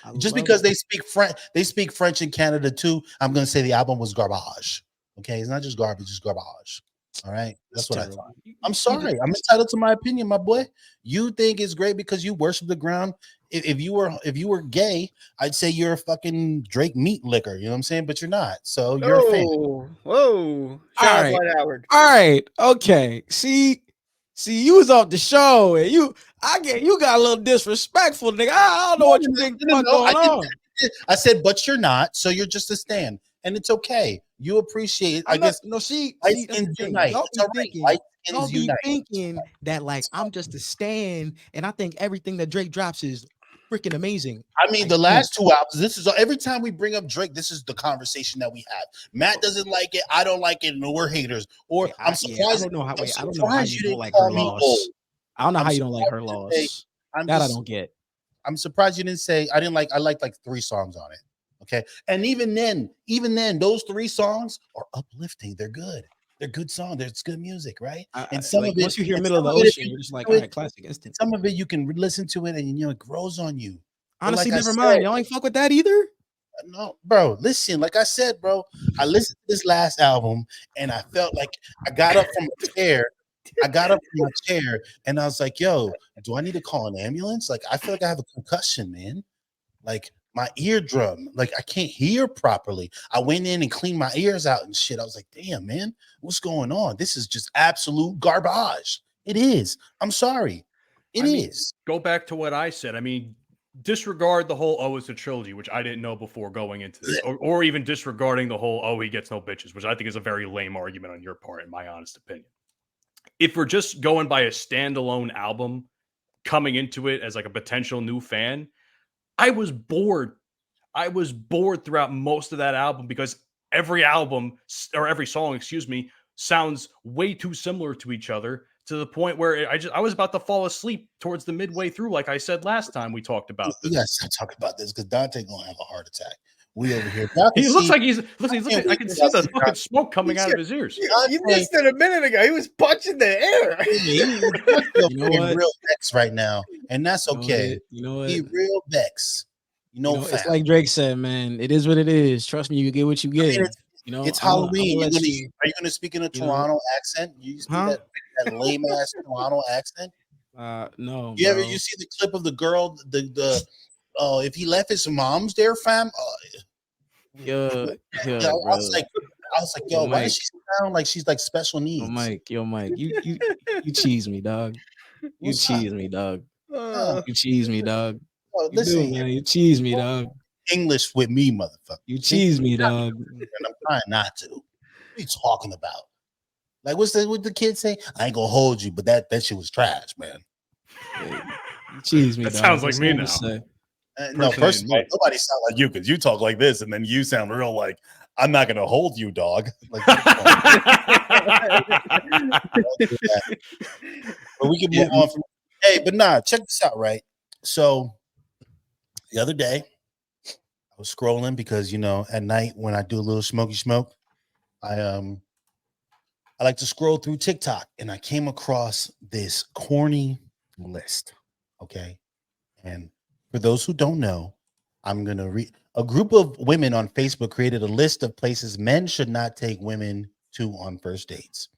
garbage. Just because they speak French in Canada too, I'm gonna say the album was garbage. Okay, it's not just garbage, it's garbage. All right, that's what I thought. I'm sorry. I'm entitled to my opinion, my boy. You think it's great because you worship the ground. If you were gay, I'd say you're a fucking Drake meat licker. You know what I'm saying? But you're not. So you're a fan. Whoa! Shout out Dwight Howard. All right. Okay. See, See, you was off the show, and you got a little disrespectful, nigga. I don't know what you think No, fuck no, going on. I said, but you're not, so you're just a stan, and it's okay. You appreciate. I guess No, see, light that's the skins thing. unite. Y'all It's be all right. thinking, Light y'all skins be unite. thinking that like I'm just a stan, and I think everything that Drake drops is freaking amazing. I mean, I the don't. last two albums. This is every time we bring up Drake. This is the conversation that we have. Matt doesn't like it. I don't like it. And we're haters. Or I'm I surprised. don't know how. I'm Wait, I don't know how surprised you you don't didn't like call her me loss. old. I don't know I'm how you don't like her surprised you didn't say- loss. I'm That I just- don't get. I'm surprised you didn't say I didn't like. I liked like 3 songs on it. Okay, and even then, those 3 songs are uplifting. They're good. They're good songs. It's good music, right? And some like, of it, once you hear and Middle of the some of it, if Ocean, you you're just like, listen all to right, classic instant. some of it you can listen to it, and it grows on you. But Honestly, like I never said, mind. Y'all ain't fuck with that either. no, bro. Listen, like I said, bro, I listened to this last album and I felt like I got up from a chair. I got up from my chair and I was like, yo, do I need to call an ambulance? Like, I feel like I have a concussion, man. Like, my eardrum, like, I can't hear properly. I went in and cleaned my ears out and shit. I was like, damn, man, what's going on? This is just absolute garbage. It is. I'm sorry. It is. Go back to what I said. I mean, disregard the whole "oh, it's a trilogy," which I didn't know before going into this, or even disregarding the whole "oh, he gets no bitches," which I think is a very lame argument on your part, in my honest opinion. If we're just going by a standalone album, coming into it as like a potential new fan, I was bored. I was bored throughout most of that album because every album or every song, excuse me, sounds way too similar to each other to the point where I was about to fall asleep towards the midway through, like I said last time we talked about We this. gotta stop talking about this because Dante gonna have a heart attack. We over here. He looks like he's looking. I can see the fucking smoke coming out of his ears. You missed it a minute ago. He was punching the air. You know what? Real vex right now, and that's okay. You know what? He real vex. It's like Drake said, man. It is what it is. Trust me, you get what you get. It's Halloween. Are you gonna speak in a you know, Toronto accent? You speak that lame ass Toronto accent? No. You see the clip of the girl? If he left his mom's there, fam. Yeah, I was like, yo, why does she sound like she's like special needs? Yo, Mike, you cheese me, dog. You cheese me, dog. You cheese me, dog. Listen, man, you cheese me, dog. English with me, motherfucker. You cheese me, dog. And I'm trying not to. What are you talking about? Like, what the kids say? I ain't gonna hold you, but that shit was trash, man. Yeah, you cheese me. That dog. sounds like That's me all I'm now. say. No, first of all, nobody sound like you because you talk like this, and then you sound real like I'm not gonna hold you, dog. Like, but we can move on from. Hey, but nah, check this out, right? So the other day, I was scrolling because at night when I do a little smoky smoke, I like to scroll through TikTok, and I came across this corny list. Okay, and for those who don't know, I'm going to read. A group of women on Facebook created a list of places men should not take women to on first dates.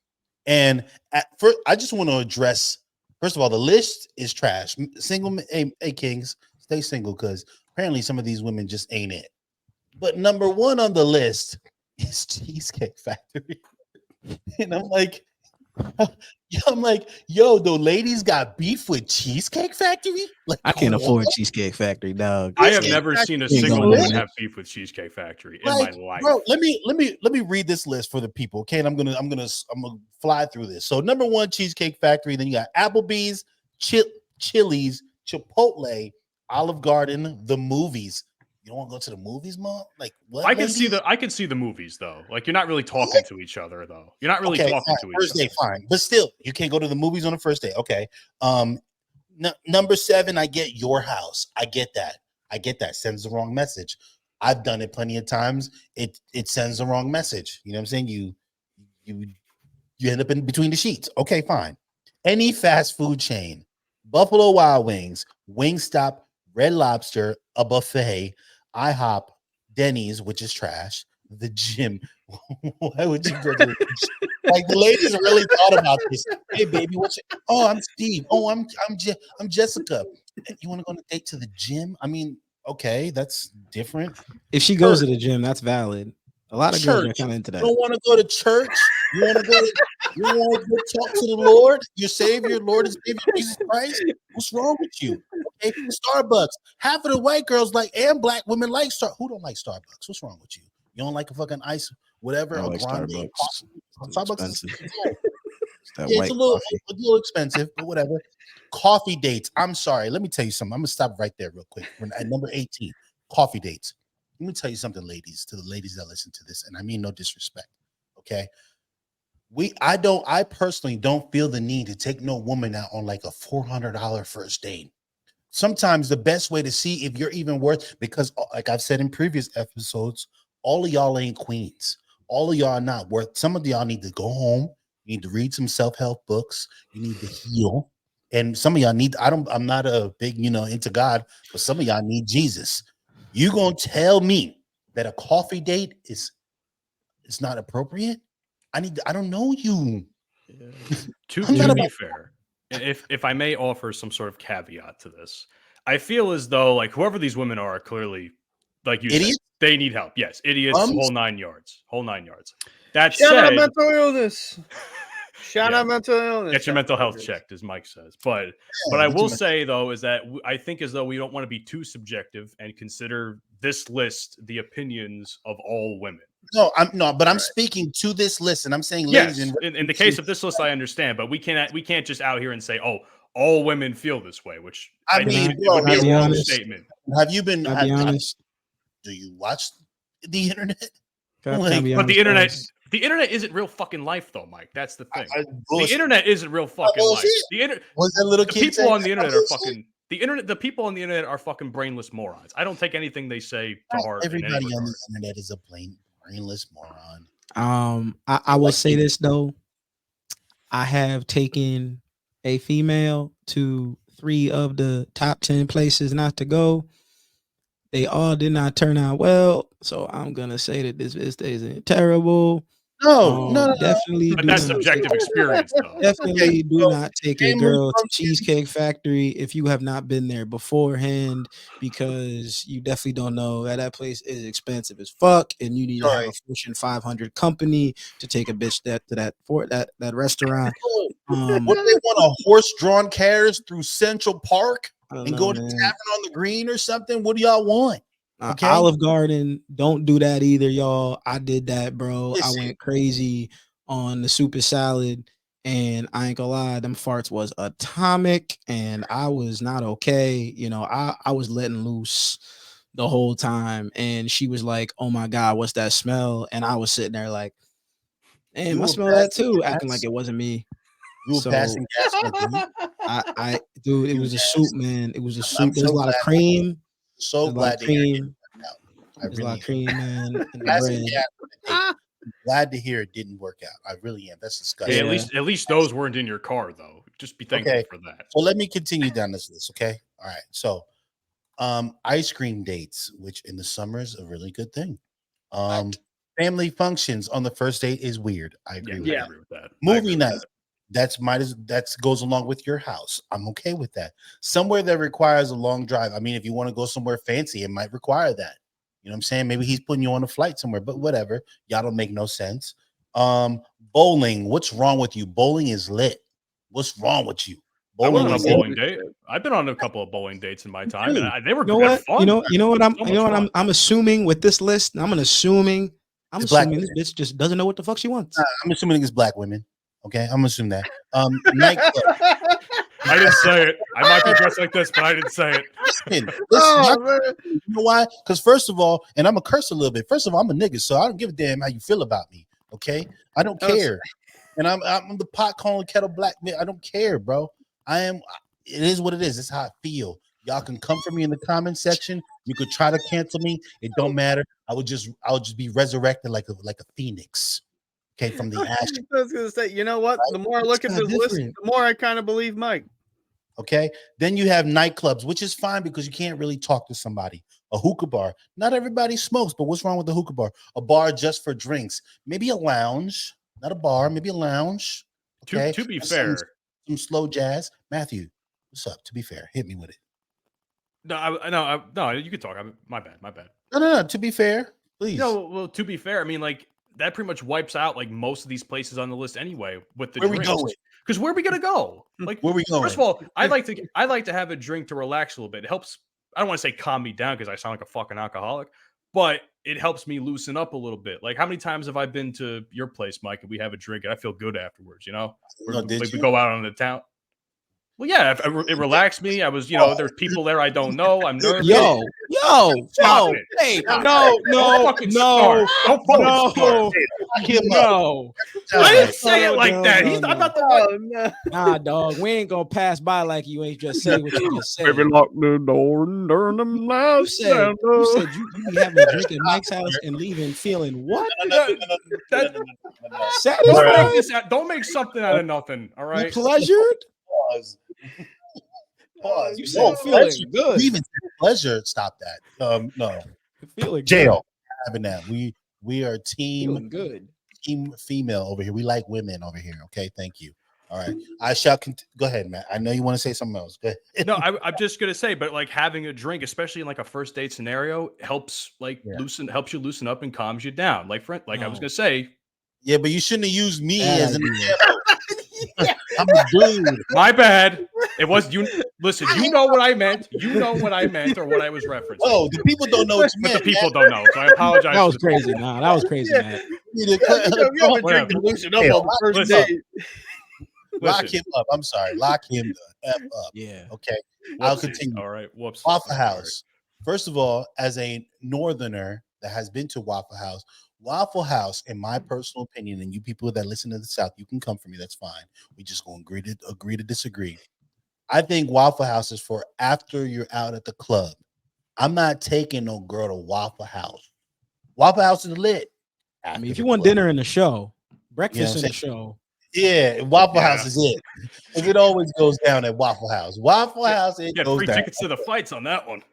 And I just want to address, first of all, the list is trash. Single, hey kings, stay single because apparently some of these women just ain't it. But number 1 on the list is Cheesecake Factory. And I'm like, yo, the ladies got beef with Cheesecake Factory? Like, I can't afford Cheesecake Factory, dog. I have never seen a single woman have beef with Cheesecake Factory in my life. Bro, let me read this list for the people. Okay, and I'm gonna fly through this. So number 1, Cheesecake Factory. Then you got Applebee's, Chili's, Chipotle, Olive Garden, the movies. You don't want to go to the movies, Mom? Like what? I can see the movies though. Like you're not really talking to each other though. You're not really talking to each first other. Day, fine, but still, you can't go to the movies on the first day. Okay. Number 7, I get Your House. I get that. Sends the wrong message. I've done it plenty of times. It sends the wrong message. You know what I'm saying? You end up in between the sheets. Okay, fine. Any fast food chain, Buffalo Wild Wings, Wingstop, Red Lobster, a buffet, IHOP, Denny's, which is trash, the gym. Why would you go to the gym? Like the ladies really thought about this. Hey, baby, I'm Steve. Oh, I'm Jessica. You want to go on a date to the gym? I mean, okay, that's different. If she goes to the gym, that's valid. A lot of girls are Church. kind of into You that. don't want to go to church. You want to go. You want to go talk to the Lord, your Savior, Lord and Savior Jesus Christ. What's wrong with you? Okay, Starbucks. Half of the white girls like and black women like Who don't like Starbucks? What's wrong with you? You don't like a fucking ice, whatever, I a like grande Starbucks. coffee. It's Starbucks expensive. is It's that yeah, white it's coffee. a little expensive, but whatever. Coffee dates. I'm sorry. Let me tell you something. I'm gonna stop right there real quick. We're at number 18. Coffee dates. Let me tell you something, ladies, to the ladies that listen to this, and I mean no disrespect. Okay. I personally don't feel the need to take no woman out on like a $400 first date. Sometimes the best way to see if you're even worth, because like I've said in previous episodes, all of y'all ain't queens. All of y'all are not worth. Some of y'all need to go home. You need to read some self-help books. You need to heal. And some of y'all need, I'm not a big, into God, but some of y'all need Jesus. You gonna tell me that a coffee date is not appropriate? I don't know you. To I'm not be about fair, and if I may offer some sort of caveat to this, I feel as though like whoever these women are clearly, like you said, idiots. they need help. Yes, idiots, Bums? whole 9 yards, whole 9 yards. That Shout out said, mental illness. Shout Yeah. out mental illness. get your mental health Asperger's. checked, as Mike says. But Yeah, I get will your say though is that I think as though we don't want to be too subjective and consider this list the opinions of all women. but I'm Right. speaking to this list, and I'm saying, ladies, Yes, and in the case of this list, I understand, but we can't just out here and say, "Oh, all women feel this way," which I I Can think mean, I, it would can be I a be wrong honest? statement. have you been? Can I be honest? Do you watch the internet? Can I Like, be But honest, guys? the internet isn't real fucking life, though, Mike. That's the thing. The bullshit. internet isn't real fucking life. bullshit. The internet, Was that little the kid people saying on the that's internet are bullshit? fucking the internet. The people on the internet are fucking brainless morons. I don't take anything they say to Not heart in any everybody on regard. the internet is a brainless moron. I will Like say this though. I have taken a female to 3 of the top 10 places not to go. They all did not turn out well, so I'm gonna say that this isn't terrible. no. Definitely But do that's not subjective experience, though. definitely do So not take a family girl to function. Cheesecake Factory if you have not been there beforehand, because you definitely don't know that place is expensive as fuck, and you need to have a Fortune 500 company to take a bitch that restaurant. What do they want? A horse-drawn carriage through Central Park I don't and know, go to man. Tavern on the Green or something? What do y'all want? Okay. Olive Garden, don't do that either, y'all. I did that, bro. I Listen. went crazy on the super salad, and I ain't gonna lie, them farts was atomic, and I was not okay. I was letting loose the whole time, and she was like, "Oh my god, what's that smell?" And I was sitting there like, "Damn, You I were smell that passing too," acting like gas. it wasn't me. You were So passing gas on the green. dude, it You was a asked. soup, man. It was a I'm soup. There's so a lot of glad. cream. So There's a lot of glad to hear it didn't cream. work out. I There's a lot really of cream, man, in the passing bread. gas on the date. I'm glad to hear it didn't work out. I really am. That's disgusting. Hey, Yeah. at least those weren't in your car, though. Just be thankful Okay. for that. So let me continue down this list. Okay. All right. So ice cream dates, which in the summer is a really good thing. Family functions on the first date is weird. I agree with I that. agree with that. I agree Movie with night. that. That goes along with your house. I'm okay with that. Somewhere that requires a long drive. I mean, if you want to go somewhere fancy, it might require that. You know what I'm saying? Maybe he's putting you on a flight somewhere, but whatever. Y'all don't make no sense. Bowling. What's wrong with you? Bowling is lit. What's wrong with you? I went on a is bowling date. I've been on a couple of bowling dates in my time, Really? and they were You know they're what? fun. You know what So much fun. I'm assuming with this list. I'm assuming It's black this bitch just doesn't know what the fuck she wants. I'm assuming it's black women. Okay, I'm assuming that. Nightclub. I didn't say it. I might be dressed like this, but I didn't say it. Listen, Oh, man. you know why? Because first of all, and I'm gonna curse a little bit. First of all, I'm a nigga, so I don't give a damn how you feel about me. Okay, I don't care. And I'm the pot calling kettle black. I don't care, bro. I am. It is what it is. It's how I feel. Y'all can come for me in the comment section. You could try to cancel me. It don't matter. I'll just be resurrected like a phoenix. Okay, from the ashes. I was gonna say, you know what? The more I look at kinda this list, different. the more I kind of believe Mike. Okay. Then you have nightclubs, which is fine because you can't really talk to somebody. A hookah bar. Not everybody smokes, but what's wrong with the hookah bar? A bar just for drinks. Maybe a lounge, not a bar, maybe a lounge. Okay. To be And fair, some slow jazz. Matthew, what's up? To be fair, hit me with it. no, you can talk. My bad. No. To be fair, Please. well, to be fair, I mean, like that pretty much wipes out like most of these places on the list anyway. With the Where we going? Because where are we gonna go? Like, Where we going? first of all, I like to have a drink to relax a little bit. It helps. I don't want to say calm me down because I sound like a fucking alcoholic, but it helps me loosen up a little bit. Like, how many times have I been to your place, Mike, and we have a drink and I feel good afterwards? You know, Did like we you? go out on the town. Well, yeah, it relaxed me. I was, there's people there I don't know. I'm nervous. Yo, Stop it. hey, Stop no, it. Don't fucking start. Don't fucking start. no. I didn't say it like that. I'm not the one. Oh no! Nah, dog, we ain't gonna pass by like you ain't just say what you just said. lock the door and turn them You lights said you be having a drink at Mike's house and leaving feeling what? Satisfied? Don't make something out of nothing. All right. Pleasured? Pause. Pause. You said feeling good. You even said pleasure. Stop that. No. Feeling Jail. Having that. We are feeling good. team female over here. We like women over here. Okay. Thank you. All right. I shall go ahead, Matt. I know you want to say something else. Go ahead. No, I'm just gonna say, but like having a drink, especially in like a first date scenario, helps helps you loosen up and calms you down. Like I was gonna say. Yeah, but you shouldn't have used me as an example. I'm a dude. My bad. It was you. Listen, you know what I meant. You know what I meant or what I was referencing. Oh, the people don't know what you But meant. the people don't know, so I apologize. That was crazy. Nah, that was crazy, man. You have a drink to loosen up on the first Listen. date. Lock him up. I'm sorry. Lock him the F up. Yeah. Okay. Whoopsies. I'll continue. All right. Whoops. Waffle House. First of all, as a northerner that has been to Waffle House, in my personal opinion, and you people that listen to the South, you can come for me. That's fine. We just gonna agree to disagree. I think Waffle House is for after you're out at the club. I'm not taking no girl to Waffle House. Waffle House is lit. I mean, if you want dinner in the show, breakfast in the show. Yeah, Waffle House is it. If it always goes down at Waffle House. Waffle House, it You got goes free down. tickets to the fights on that one.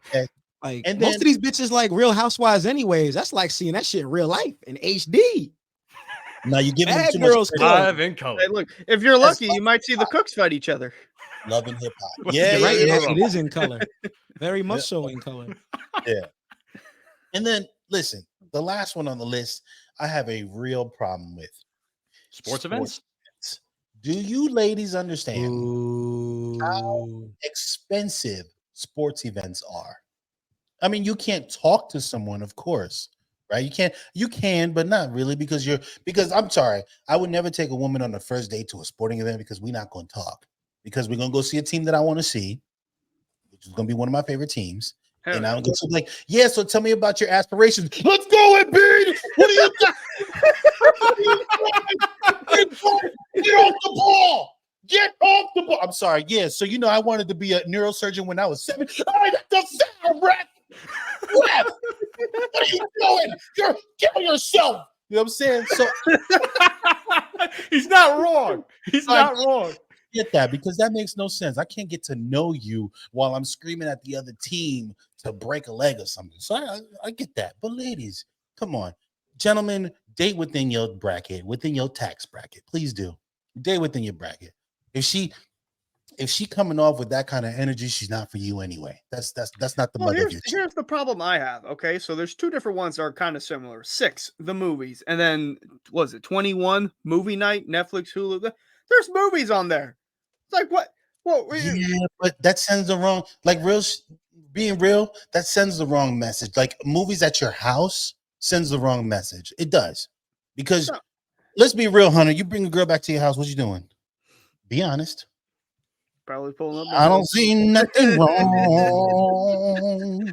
Like, And most then- of these bitches like Real Housewives anyways. That's like seeing that shit in real life in HD. Now you're giving them Bad too Girls much Club. Live in color. Hey, look, if you're lucky, you might see the cooks fight each other. love and hip hop. Let's Yeah, get yeah, right Right, yeah. it is in color. Very much so in color. And then listen, the last one on the list, I have a real problem with. Sports events. Do you ladies understand Ooh. how expensive sports events are? I mean, you can't talk to someone, of course, right? You can, but not really because I'm sorry, I would never take a woman on the first date to a sporting event because we're not going to talk. Because we're going to go see a team that I want to see, which is going to be one of my favorite teams. And I'm going to like, yeah, so tell me about your aspirations. Let's go, Embiid. What are you doing? Get off the ball. Get off the ball. I'm sorry. Yeah, so I wanted to be a neurosurgeon when I was 7. I got the foul, ref. What are you doing? You're kill yourself. You know what I'm saying? So He's not wrong. He's not wrong. Get that because that makes no sense. I can't get to know you while I'm screaming at the other team to break a leg or something. So I get that. But ladies, come on. Gentlemen, date within your bracket, within your tax bracket. Please do. Date within your bracket. If she coming off with that kind of energy, she's not for you anyway. That's not the mother of your child. Here's the problem I have. Okay, so there's two different ones that are kind of similar. 6, the movies, and then was it 21 movie night, Netflix, Hulu. There's movies on there. It's like what? Yeah, but that sends the wrong, like being real, that sends the wrong message. Like movies at your house sends the wrong message. It does. Because let's be real, Hunter. You bring a girl back to your house, what you doing? Be honest. Probably pulling up. I don't see nothing wrong.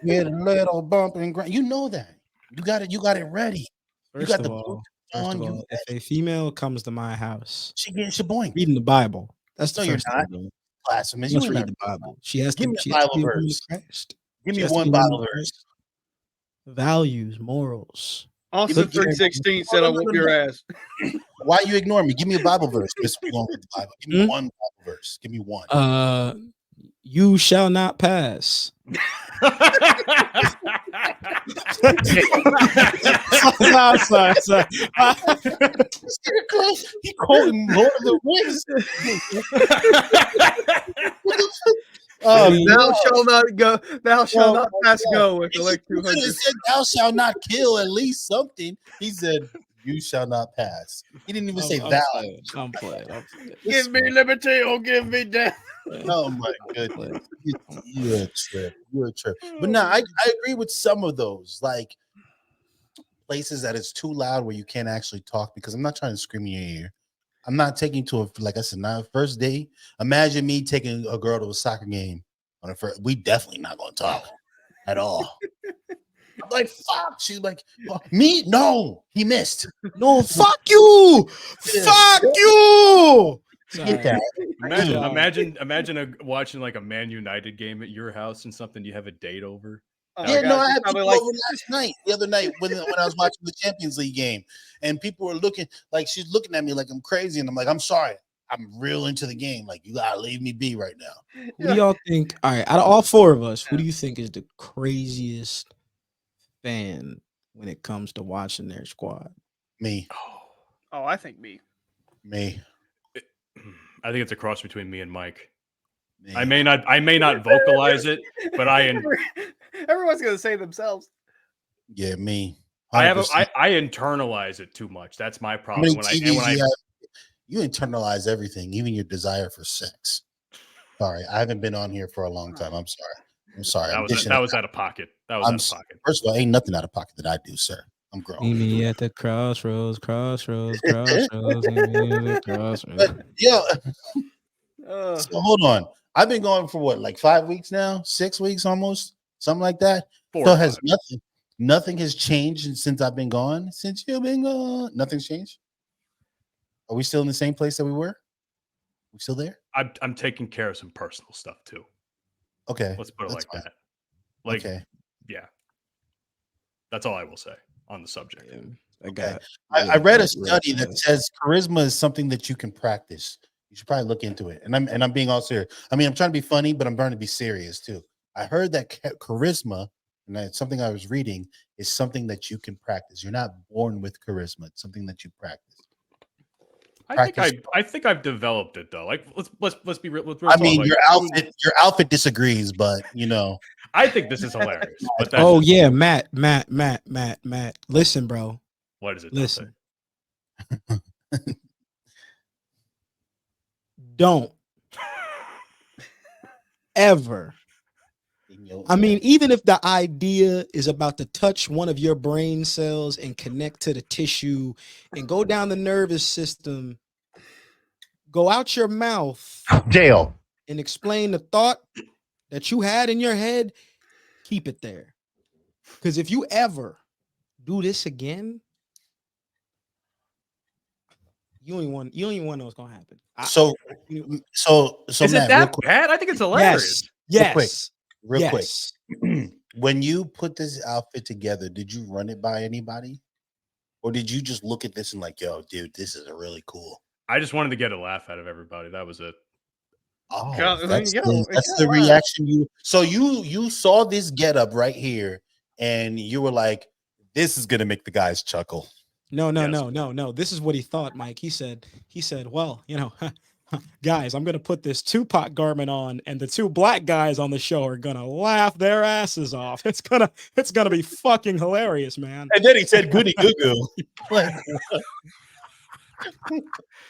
Get a little bump and grind. You know that. You got it ready. First you got of the all, on. if a female comes to my house, she getting shaboing. reading the Bible. That's the No, first you're thing I'm doing. Blasphemous. She You must ain't read the Bible. She has Give to. me a She has to Bible be a woman of verse. Christ. Give She me has to one be a woman Bible of verse. Christ. Values, morals. Austin 3:16 said, "I'll whoop your ass." Why you ignore me? Give me a Bible verse. Just we going with the Bible. Give me one Bible verse. Give me one. You shall not pass. sorry. He called him Lord of the Rings. Oh, mean, Thou shall not go. Thou shall not pass yeah. go with He elect could have 200. said, "Thou shalt not kill." At least something. He said, "You shall not pass." He didn't even say I'm thou. playing. I'm playing. I'm playing. Give me liberty or give me death. Oh my I'm playing. goodness, you're a trip. You're a trip. But no, I agree with some of those, like places that it's too loud where you can't actually talk because I'm not trying to scream in your ear. I'm not taking to a like I said, not a first date. Imagine me taking a girl to a soccer game on a first. We definitely not gonna talk at all. I'm like, fuck. She's like, "Oh, me? No, he missed. No, fuck you. Fuck you. Get that. Watching like a Man United game at your house and something. You have a date over. Oh Yeah, my no, gosh, I he's had probably people like, over the other night when I was watching the Champions League game, and people were looking like she's looking at me like I'm crazy, and I'm like, I'm sorry, I'm real into the game. Like you gotta leave me be right now. Who do y'all think? All right, out of all four of us, who do you think is the craziest fan when it comes to watching their squad? Me, oh, I think me. me, I think it's a cross between me and Mike. me. I may not vocalize it, but Everyone's gonna say themselves. Yeah, me. I 100%. internalize it too much. That's my How problem. many TVs you have? You internalize everything, even your desire for sex. Sorry, I haven't been on here for a long time. I'm sorry. I'm sorry. that was out of pocket. That was out of pocket. First of all, ain't nothing out of pocket that I do, sir. I'm grown. Meet me at the crossroads, crossroads, crossroads. Meet me at the crossroads. But yo, Uh, so hold on. I've been going for what, like 5 weeks now, 6 weeks almost, something like that. 4 So or has 5. nothing has changed since I've been gone. Since you've been gone, nothing's changed. Are we still in the same place that we were? We still there? I'm taking care of some personal stuff too. Okay. Let's put it that's like fine. that. Like, Okay. yeah. That's all I will say on the subject. Yeah, I read a study that says charisma is something that you can practice. You should probably look into it. And I'm being all serious. I mean, I'm trying to be funny, but I'm trying to be serious too. I heard that charisma, and that's something I was reading, is something that you can practice. You're not born with charisma. It's something that you practice. I think I've developed it though. Like let's be real. I mean, your outfit disagrees, but you know. I think this is hilarious. But that's Oh just, yeah, Matt. Listen, bro. what is it? Listen. Don't ever. I mean, even if the idea is about to touch one of your brain cells and connect to the tissue and go down the nervous system, go out your mouth Jail. and explain the thought that you had in your head, keep it there. Because if you ever do this again, you don't even want to know what's gonna happen. So is Matt, it that bad? I think it's hilarious. Yes. Real quick. When you put this outfit together, did you run it by anybody? Or did you just look at this and like, yo, dude, this is a really cool. I just wanted to get a laugh out of everybody. That was it. Oh, that's that's the reaction you saw this getup right here, and you were like, this is gonna make the guys chuckle. No. This is what he thought, Mike. He said, well, guys, I'm gonna put this Tupac garment on, and the two black guys on the show are gonna laugh their asses off. It's gonna be fucking hilarious, man. And then he said, "Goody goo goo." Like,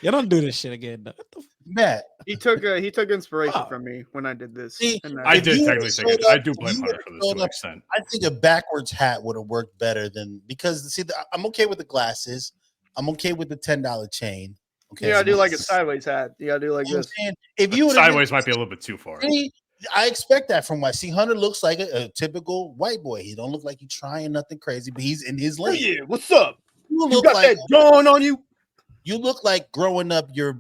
You don't do this shit again, though. Matt, he took inspiration from me when I did this. See, and I did technically think it. I do if blame you Hunter would've for this to showed an up, extent. I think a backwards hat would have worked better than because see, I'm okay with the glasses. I'm okay with the $10 chain. Okay, I do like a sideways hat. You gotta do like this. If you Sideways might be a little bit too far. I expect that from White. See, Hunter looks like a typical white boy. He don't look like he's trying nothing crazy, but he's in his lane. Yeah, what's up? You You look got like that John on you? you look like growing up. Your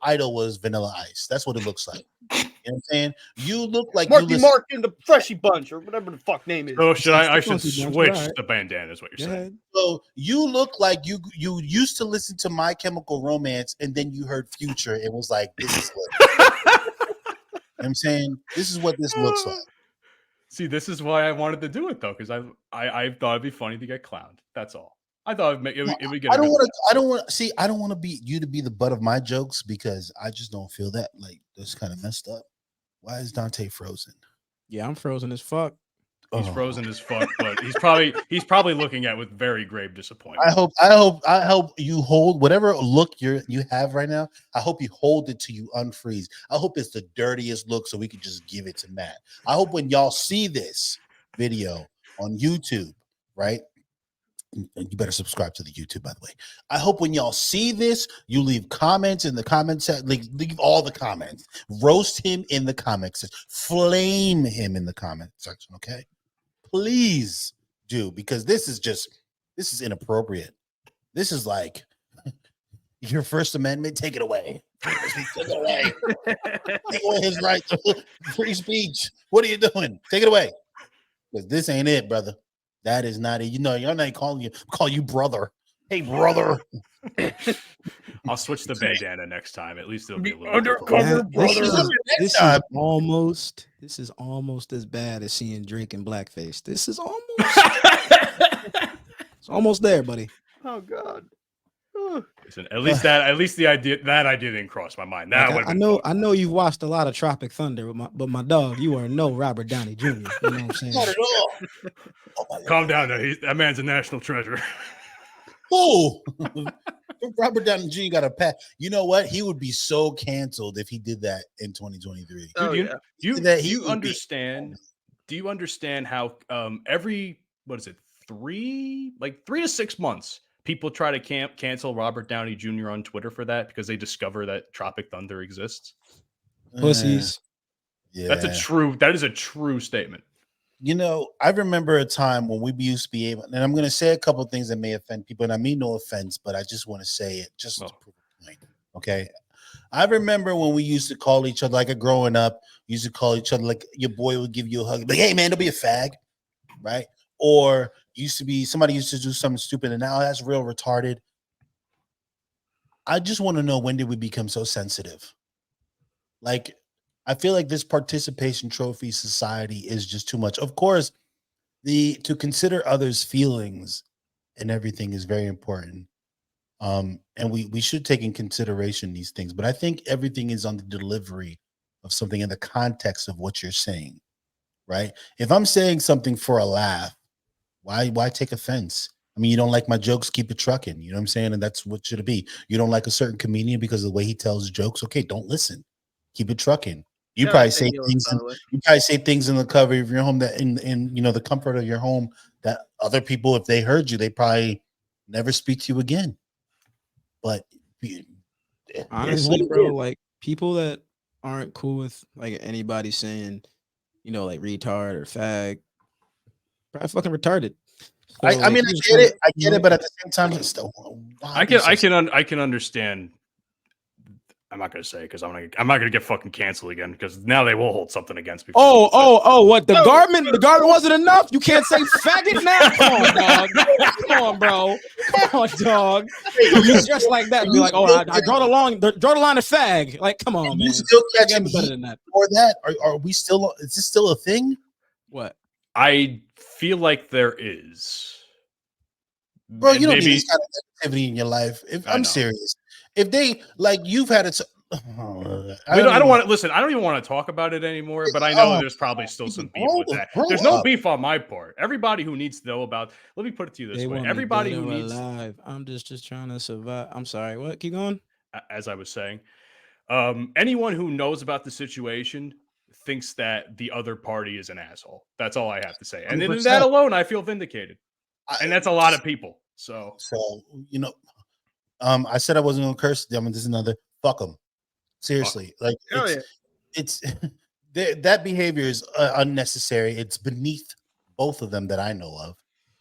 idol was Vanilla Ice. That's what it looks like. You know what I'm saying? You look like Marky Mark in the Freshie Bunch or whatever the fuck name is. So should I should Funky bunch, switch right. the bandana is what you're saying. So you look like you used to listen to My Chemical Romance, and then you heard Future. It was like this is what you know what I'm saying. This is what this looks like. See, this is why I wanted to do it though, because I thought it'd be funny to get clowned. That's all. I thought it would get. I don't want to be you to be the butt of my jokes because I just don't feel that like that's kind of messed up. Why is Dante frozen? Yeah, I'm frozen as fuck. He's Oh. frozen as fuck, but he's probably looking at with very grave disappointment. I hope you hold whatever look you have right now. I hope you hold it till you unfreeze. I hope it's the dirtiest look so we can just give it to Matt. I hope when y'all see this video on YouTube, right? And you better subscribe to the YouTube, by the way. I hope when y'all see this, you leave comments in the comments, leave all the comments. Roast him in the comments. Flame him in the comment section, okay? Please do, because this is inappropriate. This is like your First Amendment. Take it away. Take it away. Take away his right to free speech. What are you doing? Take it away. Because this ain't it, brother. That is not it. You know, you're not call you brother. Hey, brother. I'll switch the bandana next time. At least it'll be a little Undercover Brotha. This is almost as bad as seeing Drake in blackface. This is almost it's almost there, buddy. Oh God. Listen, at least the idea didn't cross my mind. Now Like, I know you've watched a lot of Tropic Thunder, but my dog, you are no Robert Downey Jr. You know what I'm saying? Not at all. Oh, calm down. That man's a national treasure. Oh, Robert Downey Jr. got a pat. You know what? He would be so canceled if he did that in 2023. Dude, Yeah. do you understand? Do you understand how every 3 to 6 months people try to cancel Robert Downey Jr. on Twitter for that because they discover that Tropic Thunder exists? Pussies. Yeah. That is a true statement. You know, I remember a time when we used to be able, and I'm going to say a couple of things that may offend people, and I mean no offense, but I just want to say it just to prove a point. Okay. I remember when we used to call each other, like growing up, used to call each other, like your boy would give you a hug, like, hey man, don't be a fag, right? Or somebody used to do something stupid, and now that's real retarded. I just want to know, when did we become so sensitive? Like, I feel like this participation trophy society is just too much. Of course, to consider others' feelings and everything is very important. And we should take in consideration these things, but I think everything is on the delivery of something in the context of what you're saying, right? If I'm saying something for a laugh, why take offense? I mean, you don't like my jokes, keep it trucking. You know what I'm saying? And that's what should it be. You don't like a certain comedian because of the way he tells jokes. Okay, don't listen. Keep it trucking. You probably say things. You probably say things in the cover of your home that in the comfort of your home that other people, if they heard you, they probably never speak to you again. But honestly, bro, like people that aren't cool with like anybody saying, like retard or fag, probably fucking retarded. So, I mean, I get it, but at the same time, it's still. I can understand. I'm not gonna say because I'm not gonna get fucking canceled again because now they will hold something against me. What the garment wasn't enough? You can't say faggot now. Come on, dog. Come on, bro. Come on, dog. You just like that. Be like, I draw the line of fag. Like, come on, man. You still catching better than that. Or that? Are we still? Is this still a thing? What? I feel like there is. Bro, you don't need this kind of negativity in your life. I'm serious. If they you've had it. I don't want to listen. I don't even want to talk about it anymore. But I know there's probably still some beef with that. There's no beef on my part. Everybody who needs to know about. Let me put it to you this way. Everybody who needs. Alive. I'm just trying to survive. I'm sorry. What? Keep going. As I was saying, anyone who knows about the situation thinks that the other party is an asshole. That's all I have to say. And in that alone, I feel vindicated. And that's a lot of people. So I said I wasn't gonna curse them, and this is another fuck them. Seriously, it's that behavior is unnecessary. It's beneath both of them that I know of.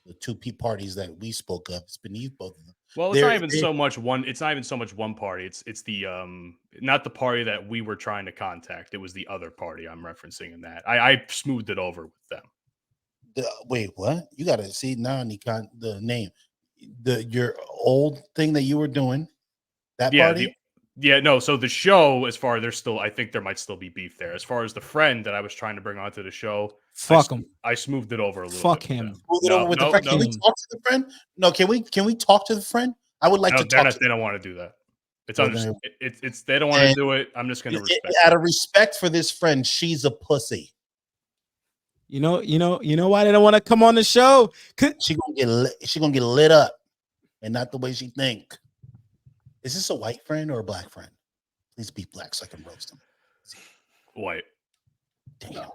The two parties that we spoke of, it's beneath both of them. Well, it's not even so much one. It's not even so much one party. It's the not the party that we were trying to contact. It was the other party I'm referencing in that. I smoothed it over with them. Wait, what? You got to see now the name, your old thing that you were doing. That party. So the show, as far there's still, I think there might still be beef there. As far as the friend that I was trying to bring onto the show, fuck him. I smoothed it over a little. Fuck him. Smooth it over with the friend. Can we talk to the friend? No, can we talk to the friend? I would like to talk. They don't want to do that. It's We're under, gonna- it's they don't want to and do it. I'm just going to respect out it. of respect for this friend, she's a pussy. You know why they don't want to come on the show? She gonna get lit up, and not the way she think. Is this a white friend or a black friend? Please be black so I can roast him. White. Damn,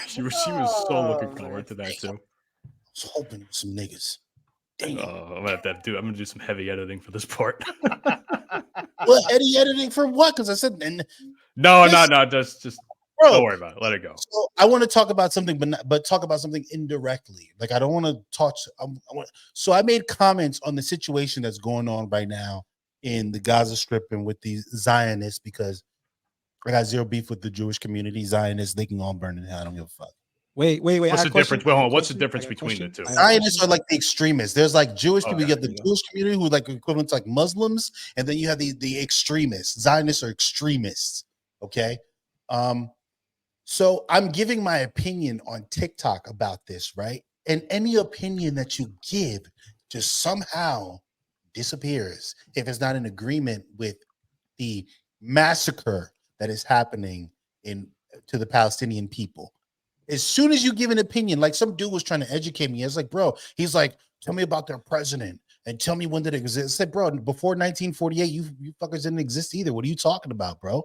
she was so looking forward to that too. I was hoping some niggas. Damn. I'm gonna do some heavy editing for this part. Well, Eddie editing for what? Because I said, and No, Yes. just bro, don't worry about it. Let it go. So I want to talk about something, but talk about something indirectly. Like I don't want to touch. So I made comments on the situation that's going on right now in the Gaza Strip and with these Zionists because I got zero beef with the Jewish community. Zionists, they can all burn in hell. I don't give a fuck. Wait. What's I the got a difference? question. Well, I got a hold on. What's the question. difference I got a between the question. two? I got a Zionists question. are like the extremists. There's like Jewish people. You Okay, have the Jewish community who like equivalent to like Muslims, and then you have the extremists. Zionists are extremists. Okay. So I'm giving my opinion on TikTok about this, right? And any opinion that you give just somehow disappears if it's not in agreement with the massacre that is happening to the Palestinian people. As soon as you give an opinion, like some dude was trying to educate me, I was like, bro, he's like, tell me about their president and tell me when did it exist. I said, bro, before 1948, you fuckers didn't exist either. What are you talking about, bro?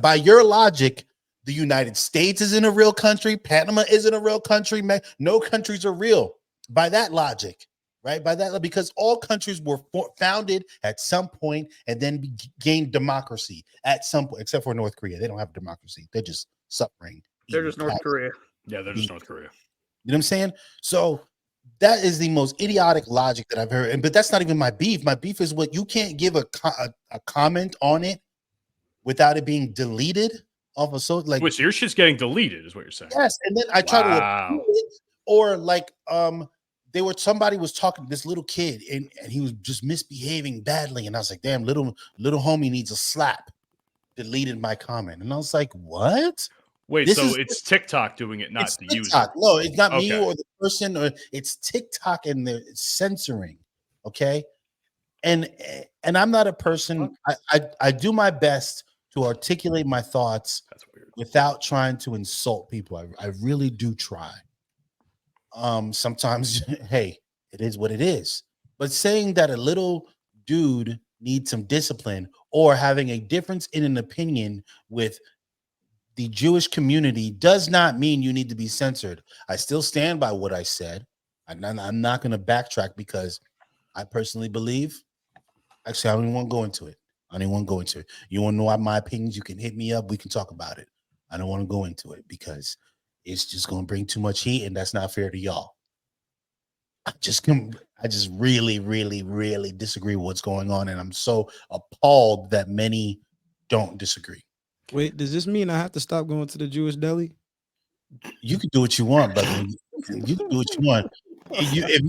By your logic, the United States isn't a real country. Panama isn't a real country. No countries are real by that logic, right? By that, because all countries were founded at some point and then gained democracy at some point, except for North Korea. They don't have democracy. They're just suffering. They're just North Korea. Yeah, they're just North Korea. You know what I'm saying? So that is the most idiotic logic that I've heard. But that's not even my beef. My beef is what you can't give a comment on it without it being deleted off of so Wait, so your shit's getting deleted, is what you're saying? yes, and then I try to Wow. approve it, or like somebody was talking to this little kid and he was just misbehaving badly, and I was like, damn, little homie needs a slap. Deleted my comment, and I was like, what? Wait, This so is- it's TikTok doing it, not It's the TikTok. user. No, it's not me Okay. or the person, or it's TikTok and the censoring. Okay, and I'm not a person. I do my best to articulate my thoughts That's weird. without trying to insult people. I really do try. Sometimes, hey, it is what it is. But saying that a little dude needs some discipline or having a difference in an opinion with the Jewish community does not mean you need to be censored. I still stand by what I said. I'm not going to backtrack because I personally believe. Actually, I don't even want to go into it. You want to know my opinions? You can hit me up. We can talk about it. I don't want to go into it because it's just going to bring too much heat, and that's not fair to y'all. I just really, really, really disagree with what's going on, and I'm so appalled that many don't disagree. Wait, does this mean I have to stop going to the Jewish deli? You can do what you want, brother. You can do what you want.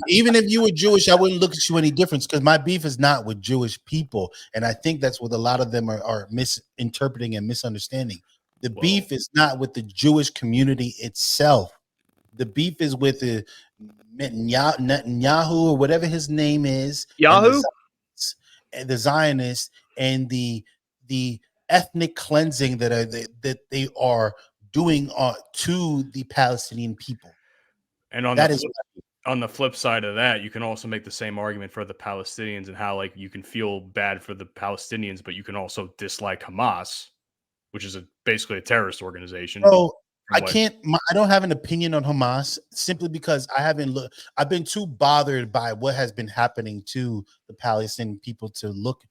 Even if you were Jewish, I wouldn't look at you any difference because my beef is not with Jewish people, and I think that's what a lot of them are misinterpreting and misunderstanding. The beef is not with the Jewish community itself. The beef is with the Netanyahu or whatever his name is, Yahoo, and the Zionists, and the ethnic cleansing that they are doing to the Palestinian people. And on That the is on the flip side of that, you can also make the same argument for the Palestinians and how like you can feel bad for the Palestinians, but you can also dislike Hamas, which is basically a terrorist organization. so I what- can't. I don't have an opinion on Hamas simply because I haven't looked. I've been too bothered by what has been happening to the Palestinian people to look.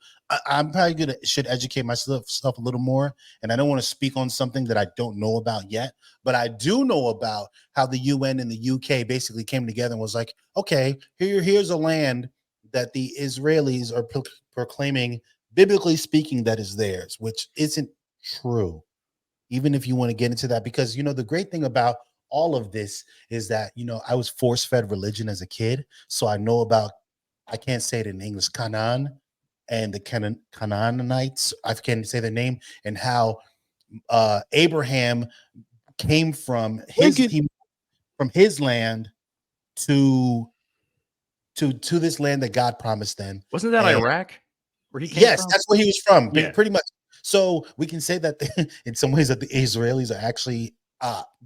I'm probably should educate myself a little more, and I don't want to speak on something that I don't know about yet. But I do know about how the UN and the UK basically came together and was like, okay, here's a land that the Israelis are proclaiming, biblically speaking, that is theirs, which isn't true. Even if you want to get into that, because the great thing about all of this is that I was force-fed religion as a kid, so I know about, I can't say it in English, Canaan and the Canaanites. I can't say their name, and how Abraham came from his land to this land that God promised them. Wasn't that And Iraq? where he came Yes, from? that's where he was from, Yeah. pretty much. So we can say that in some ways that the Israelis are actually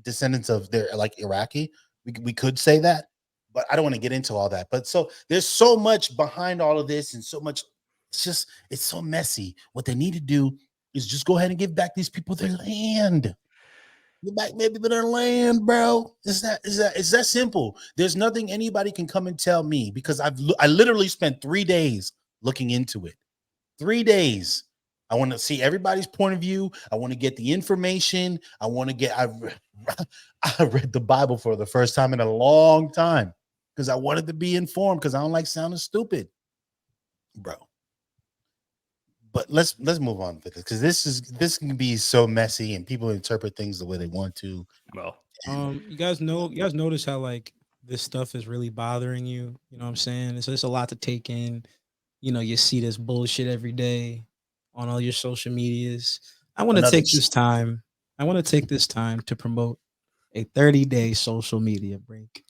descendants of their like Iraqi. We could say that, but I don't want to get into all that. But so there's so much behind all of this, and so much. It's so messy. What they need to do is just go ahead and give back these people their land. Give back maybe their land, bro. It's that simple. There's nothing anybody can come and tell me because I literally spent 3 days looking into it. 3 days. I want to see everybody's point of view. I want to get the information. I read the Bible for the first time in a long time because I wanted to be informed because I don't like sounding stupid, bro. But let's move on with it because this can be so messy and people interpret things the way they want to. Well, You guys notice how like this stuff is really bothering you. You know what I'm saying? It's a lot to take in. You know, you see this bullshit every day on all your social medias. I want to Another take this time. I want to take this time to promote a 30-day social media break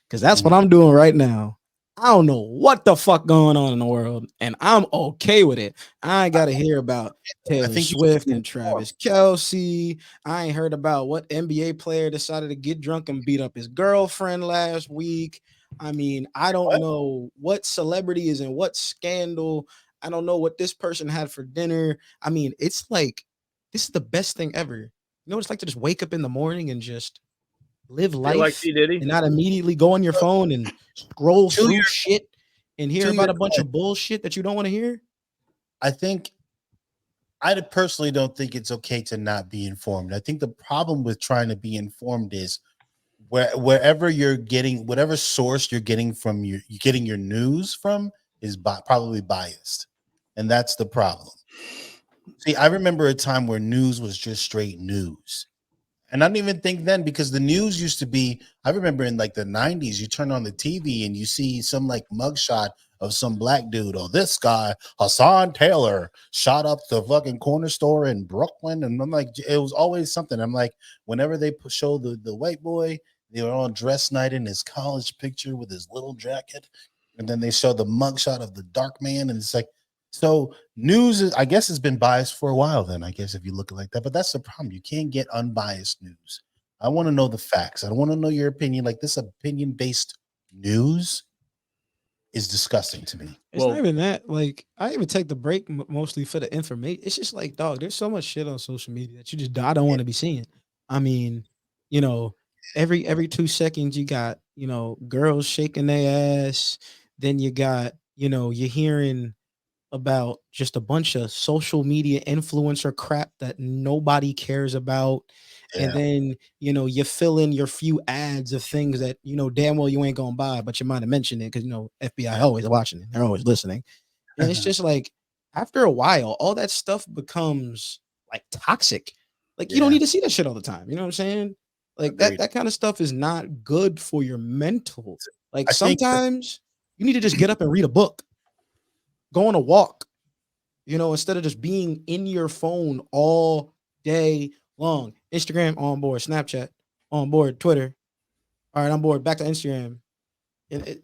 because that's what I'm doing right now. I don't know what the fuck going on in the world, and I'm okay with it. I ain't got to hear about Taylor think you Swift should and Travis Kelsey. I ain't heard about what NBA player decided to get drunk and beat up his girlfriend last week. I mean, I don't know what celebrity is in what scandal. I don't know what this person had for dinner. I mean, it's like this is the best thing ever. You know what it's like to just wake up in the morning and just live Feel like life P. Diddy. and not immediately go on your phone and scroll To through your- shit and hear to about your a bunch point. of bullshit that you don't want to hear. I think I personally don't think it's okay to not be informed. I think the problem with trying to be informed is wherever you're getting whatever source you're getting from you're getting your news from is probably biased, and that's the problem. See, I remember a time where news was just straight news. And I don't even think then because the news used to be, I remember in like the 90s, you turn on the TV and you see some like mugshot of some black dude. Oh, this guy, Hassan Taylor, shot up the fucking corner store in Brooklyn. And I'm like, it was always something. I'm like, whenever they show the white boy, they were on dress night in his college picture with his little jacket. And then they show the mugshot of the dark man. And it's like, so news is, I guess, has been biased for a while. Then I guess if you look at it like that, but that's the problem. You can't get unbiased news. I want to know the facts. I don't want to know your opinion. Like this opinion-based news is disgusting to me. It's not even that. Like, I even take the break mostly for the information. It's just like, dog, there's so much shit on social media that I don't want to be seeing. I mean, you know, every 2 seconds you got, girls shaking their ass. Then you got, you're hearing about just a bunch of social media influencer crap that nobody cares about. And Yeah. then, you fill in your few ads of things that, damn well you ain't gonna buy, but you might have mentioned it because, FBI always watching it. They're always listening. And it's just like, after a while, all that stuff becomes like toxic. Like, you don't need to see that shit all the time. You know what I'm saying? Like Agreed. that kind of stuff is not good for your mental. Like I think sometimes you need to just get up and read a book, go on a walk, instead of just being in your phone all day long. Instagram on board, Snapchat on board, Twitter. All right, I'm bored. Back to Instagram. And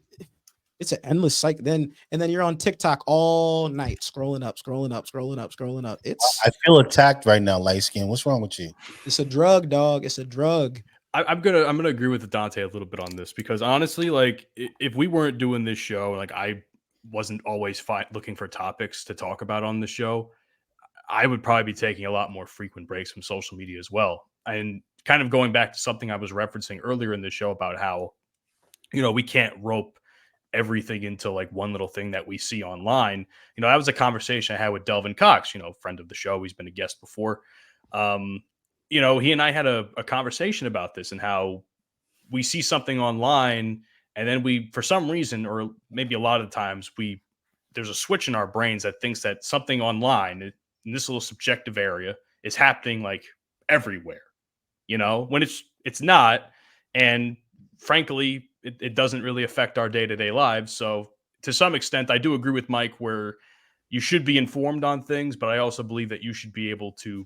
it's an endless cycle. Then you're on TikTok all night, scrolling up, scrolling up, scrolling up, scrolling up. I feel attacked right now, light skin. What's wrong with you? It's a drug, dog. It's a drug. I'm gonna agree with Dante a little bit on this because honestly, like if we weren't doing this show, like I wasn't always looking for topics to talk about on the show, I would probably be taking a lot more frequent breaks from social media as well. And kind of going back to something I was referencing earlier in the show about how, we can't rope everything into like one little thing that we see online. That was a conversation I had with Delvin Cox, friend of the show. He's been a guest before. He and I had a conversation about this and how we see something online and then we, for some reason, or maybe a lot of the times there's a switch in our brains that thinks that something online in this little subjective area is happening like everywhere, when it's not. And frankly, it doesn't really affect our day-to-day lives. So to some extent, I do agree with Mike where you should be informed on things, but I also believe that you should be able to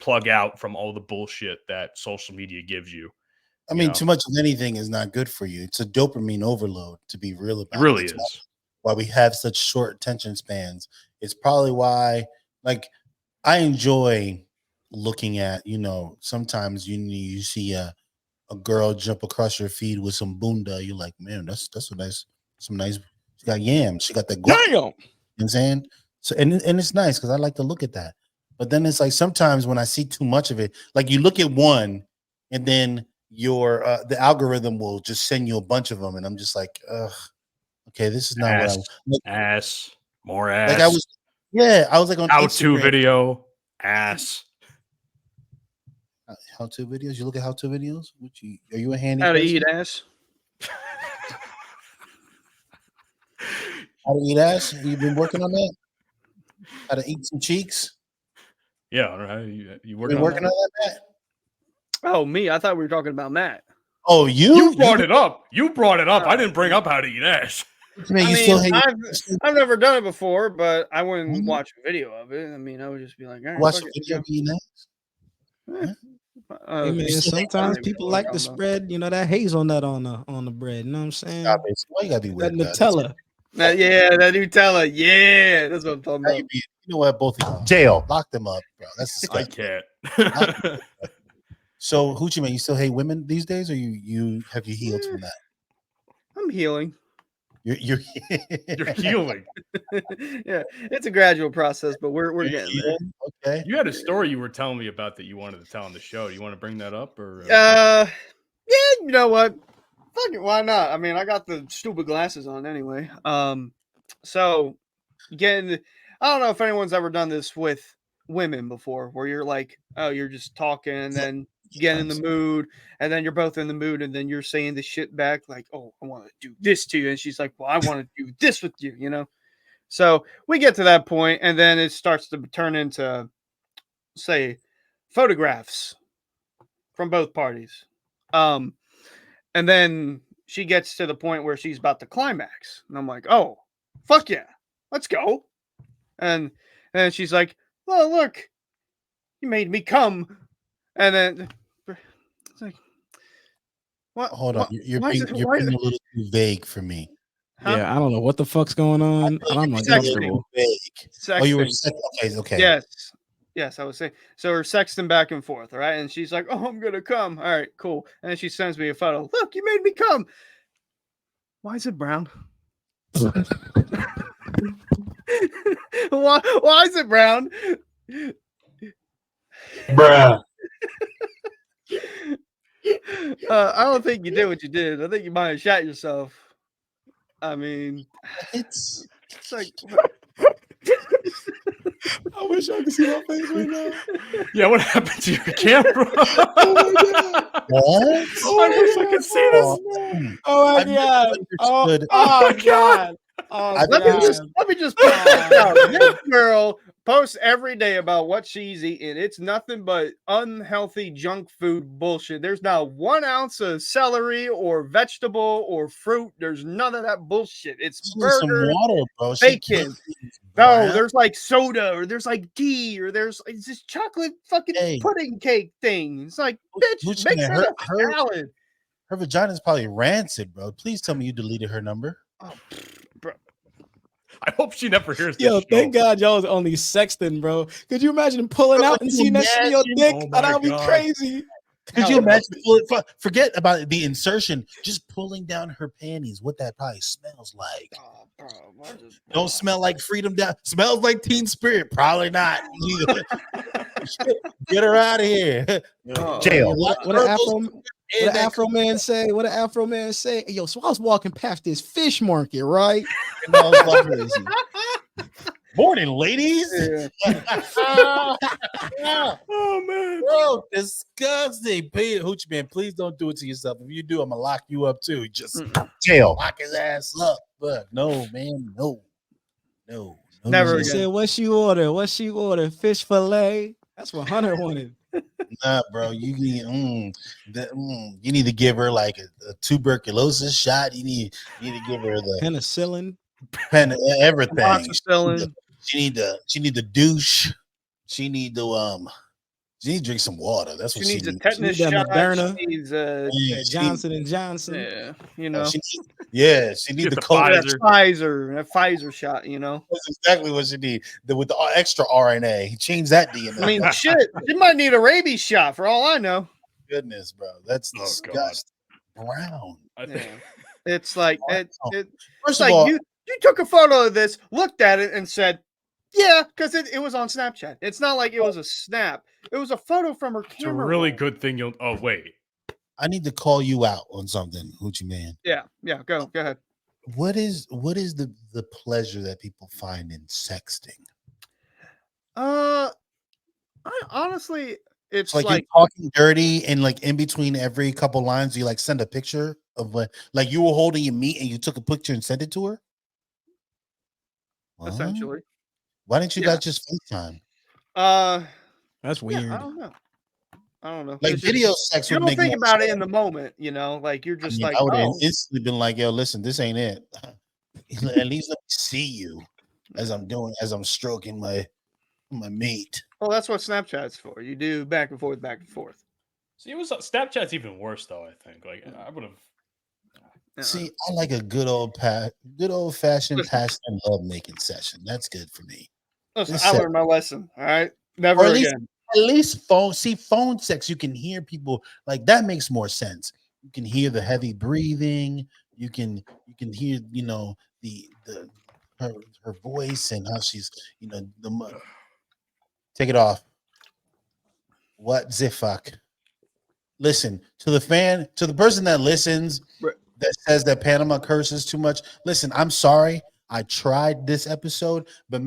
plug out from all the bullshit that social media gives you. I mean, too much of anything is not good for you. It's a dopamine overload, to be real about It really it. is. why we have such short attention spans. It's probably why, like, I enjoy looking at, sometimes you see a girl jump across your feed with some bunda. You're like, man, that's some nice. She got yams. She got that guac. You know what I'm saying? So and it's nice because I like to look at that. But then it's like sometimes when I see too much of it, like you look at one, and then your the algorithm will just send you a bunch of them, and I'm just like, ugh, okay, this is not what I more ass. like. I was like on how-to Instagram. video, ass. How-to videos. You look at how-to videos. Are you a handy? How to person? eat ass? How to eat ass? You've been working on that? How to eat some cheeks? Yeah, right. You been working on that, Matt? Oh, me? I thought we were talking about Matt. Oh, you brought it up. You brought it up. I didn't bring up how to eat ass. Man, I've never done it before, but I wouldn't watch a video of it. I mean, I would just be like, all right, watch a video of eating ass. Hey man, sometimes people like to spread, that hazelnut on the bread. You know what I'm saying? Stop it. Why you gotta be weird? That Nutella. That Nutella. Yeah, that's what I'm talking about. You know what? Both of you. Jail. Lock them up, bro. That's disgusting. I can't. So, Hoochieman, you still hate women these days, or you healed from that? I'm healing. You're healing. Yeah, it's a gradual process, but we're getting there. Okay. You had a story you were telling me about that you wanted to tell on the show. Do you want to bring that up, or? Yeah, you know what? Fuck it, why not? I mean, I got the stupid glasses on anyway. So again, I don't know if anyone's ever done this with women before, where you're like, oh, you're just talking, and then you get in the mood, and then you're both in the mood, and then you're saying the shit back, like, oh, I want to do this to you, and she's like, well, I want to do this with you, So we get to that point, and then it starts to turn into, say, photographs from both parties. And then she gets to the point where she's about to climax. And I'm like, oh, fuck yeah, let's go. And she's like, oh, look, you made me come. And then it's like, what? Hold on. You're being a little too vague for me. Huh? Yeah, I don't know what the fuck's going on. I'm uncomfortable. Oh, you were okay. Yes, I was saying. So we're sexting back and forth, all right? And she's like, oh, I'm going to come. All right, cool. And then she sends me a photo. Look, you made me come. Why is it brown? Why is it brown? Bruh. I don't think you did what you did. I think you might have shot yourself. I mean, it's like... I wish I could see my face right now. Yeah, what happened to your camera? Oh my god! What? I wish I could see this. Oh my god! Oh god! Let me just put this out. This girl posts every day about what she's eating. It's nothing but unhealthy junk food bullshit. There's not 1 ounce of celery or vegetable or fruit. There's none of that bullshit. It's burger, some water, bro. bacon. No, there's like soda, or there's like tea, or it's this chocolate fucking pudding cake thing. It's like, bitch, make that a salad. Her vagina's probably rancid, bro. Please tell me you deleted her number. Oh, bro. I hope she never hears this. Yo, thank God y'all was only sexting, bro. Could you imagine pulling out and seeing that shit in your dick? Oh that would be crazy. Could you imagine? Forget about the insertion. Just pulling down her panties. What that probably smells like. Oh, bro, don't smell like Freedom Down. Smells like Teen Spirit. Probably not. Get her out of here. Jail. What an Afro man say? What an Afro man say? Yo, so I was walking past this fish market, right? And I was like, morning, ladies. Oh man, bro, disgusting. Hoochieman, please don't do it to yourself. If you do, I'm gonna lock you up too. Just jail, lock his ass up. But no, man, no. Never again. Said, what she order? Fish fillet. That's what Hunter wanted. Nah, bro, you need you need to give her like a tuberculosis shot. You need to give her the penicillin, everything. She need to douche. She need to She needs to drink some water. That's what She needs a She tetanus need that shot. Moderna. She needs Yeah, That she need- Johnson and Johnson. yeah, you oh, know, she need Get the the COVID. that Pfizer. Pfizer shot. You know, That's exactly what she need. With the extra RNA, change that DNA. I mean, shit, she might need a rabies shot for all I know. Goodness, bro, that's Oh, God. disgusting. Brown. I think Yeah. It's like it's First like of all, you took a photo of this, looked at it, and said, "Yeah," because it was on Snapchat. It's not like it was a snap. It was a photo from her it's a camera. really roll. good thing you'll. Oh wait, I need to call you out on something, Hoochie Man. Yeah, go ahead. What is the pleasure that people find in sexting? I honestly, it's So like like you're talking dirty, and like in between every couple lines, you like send a picture of what, like you were holding your meat and you took a picture and sent it to her. What? essentially. Why didn't you Yeah. guys just FaceTime? That's Yeah, weird. I don't know. Like It's just- video sex you would don't make think more about it sense. in the moment, you know, like you're I just mean, like, I would have oh, instantly been like, "Yo, listen, this ain't it. At least let me see you as I'm stroking my meat." well, that's what Snapchat's for. You do back and forth, back and forth. see, it was Snapchat's even worse though. I think like I would have. See, I like a good old fashioned Listen. passion and love making session. That's good for me. Listen, This I sex- learned my lesson. All right, never Or at least again. phone sex, you can hear people, like that makes more sense. You can hear the heavy breathing, you can hear, the her voice and how she's, take it off. What the fuck? Listen, to the person that listens, Right. that says that Panama curses too much. Listen, I'm sorry. I tried this episode, but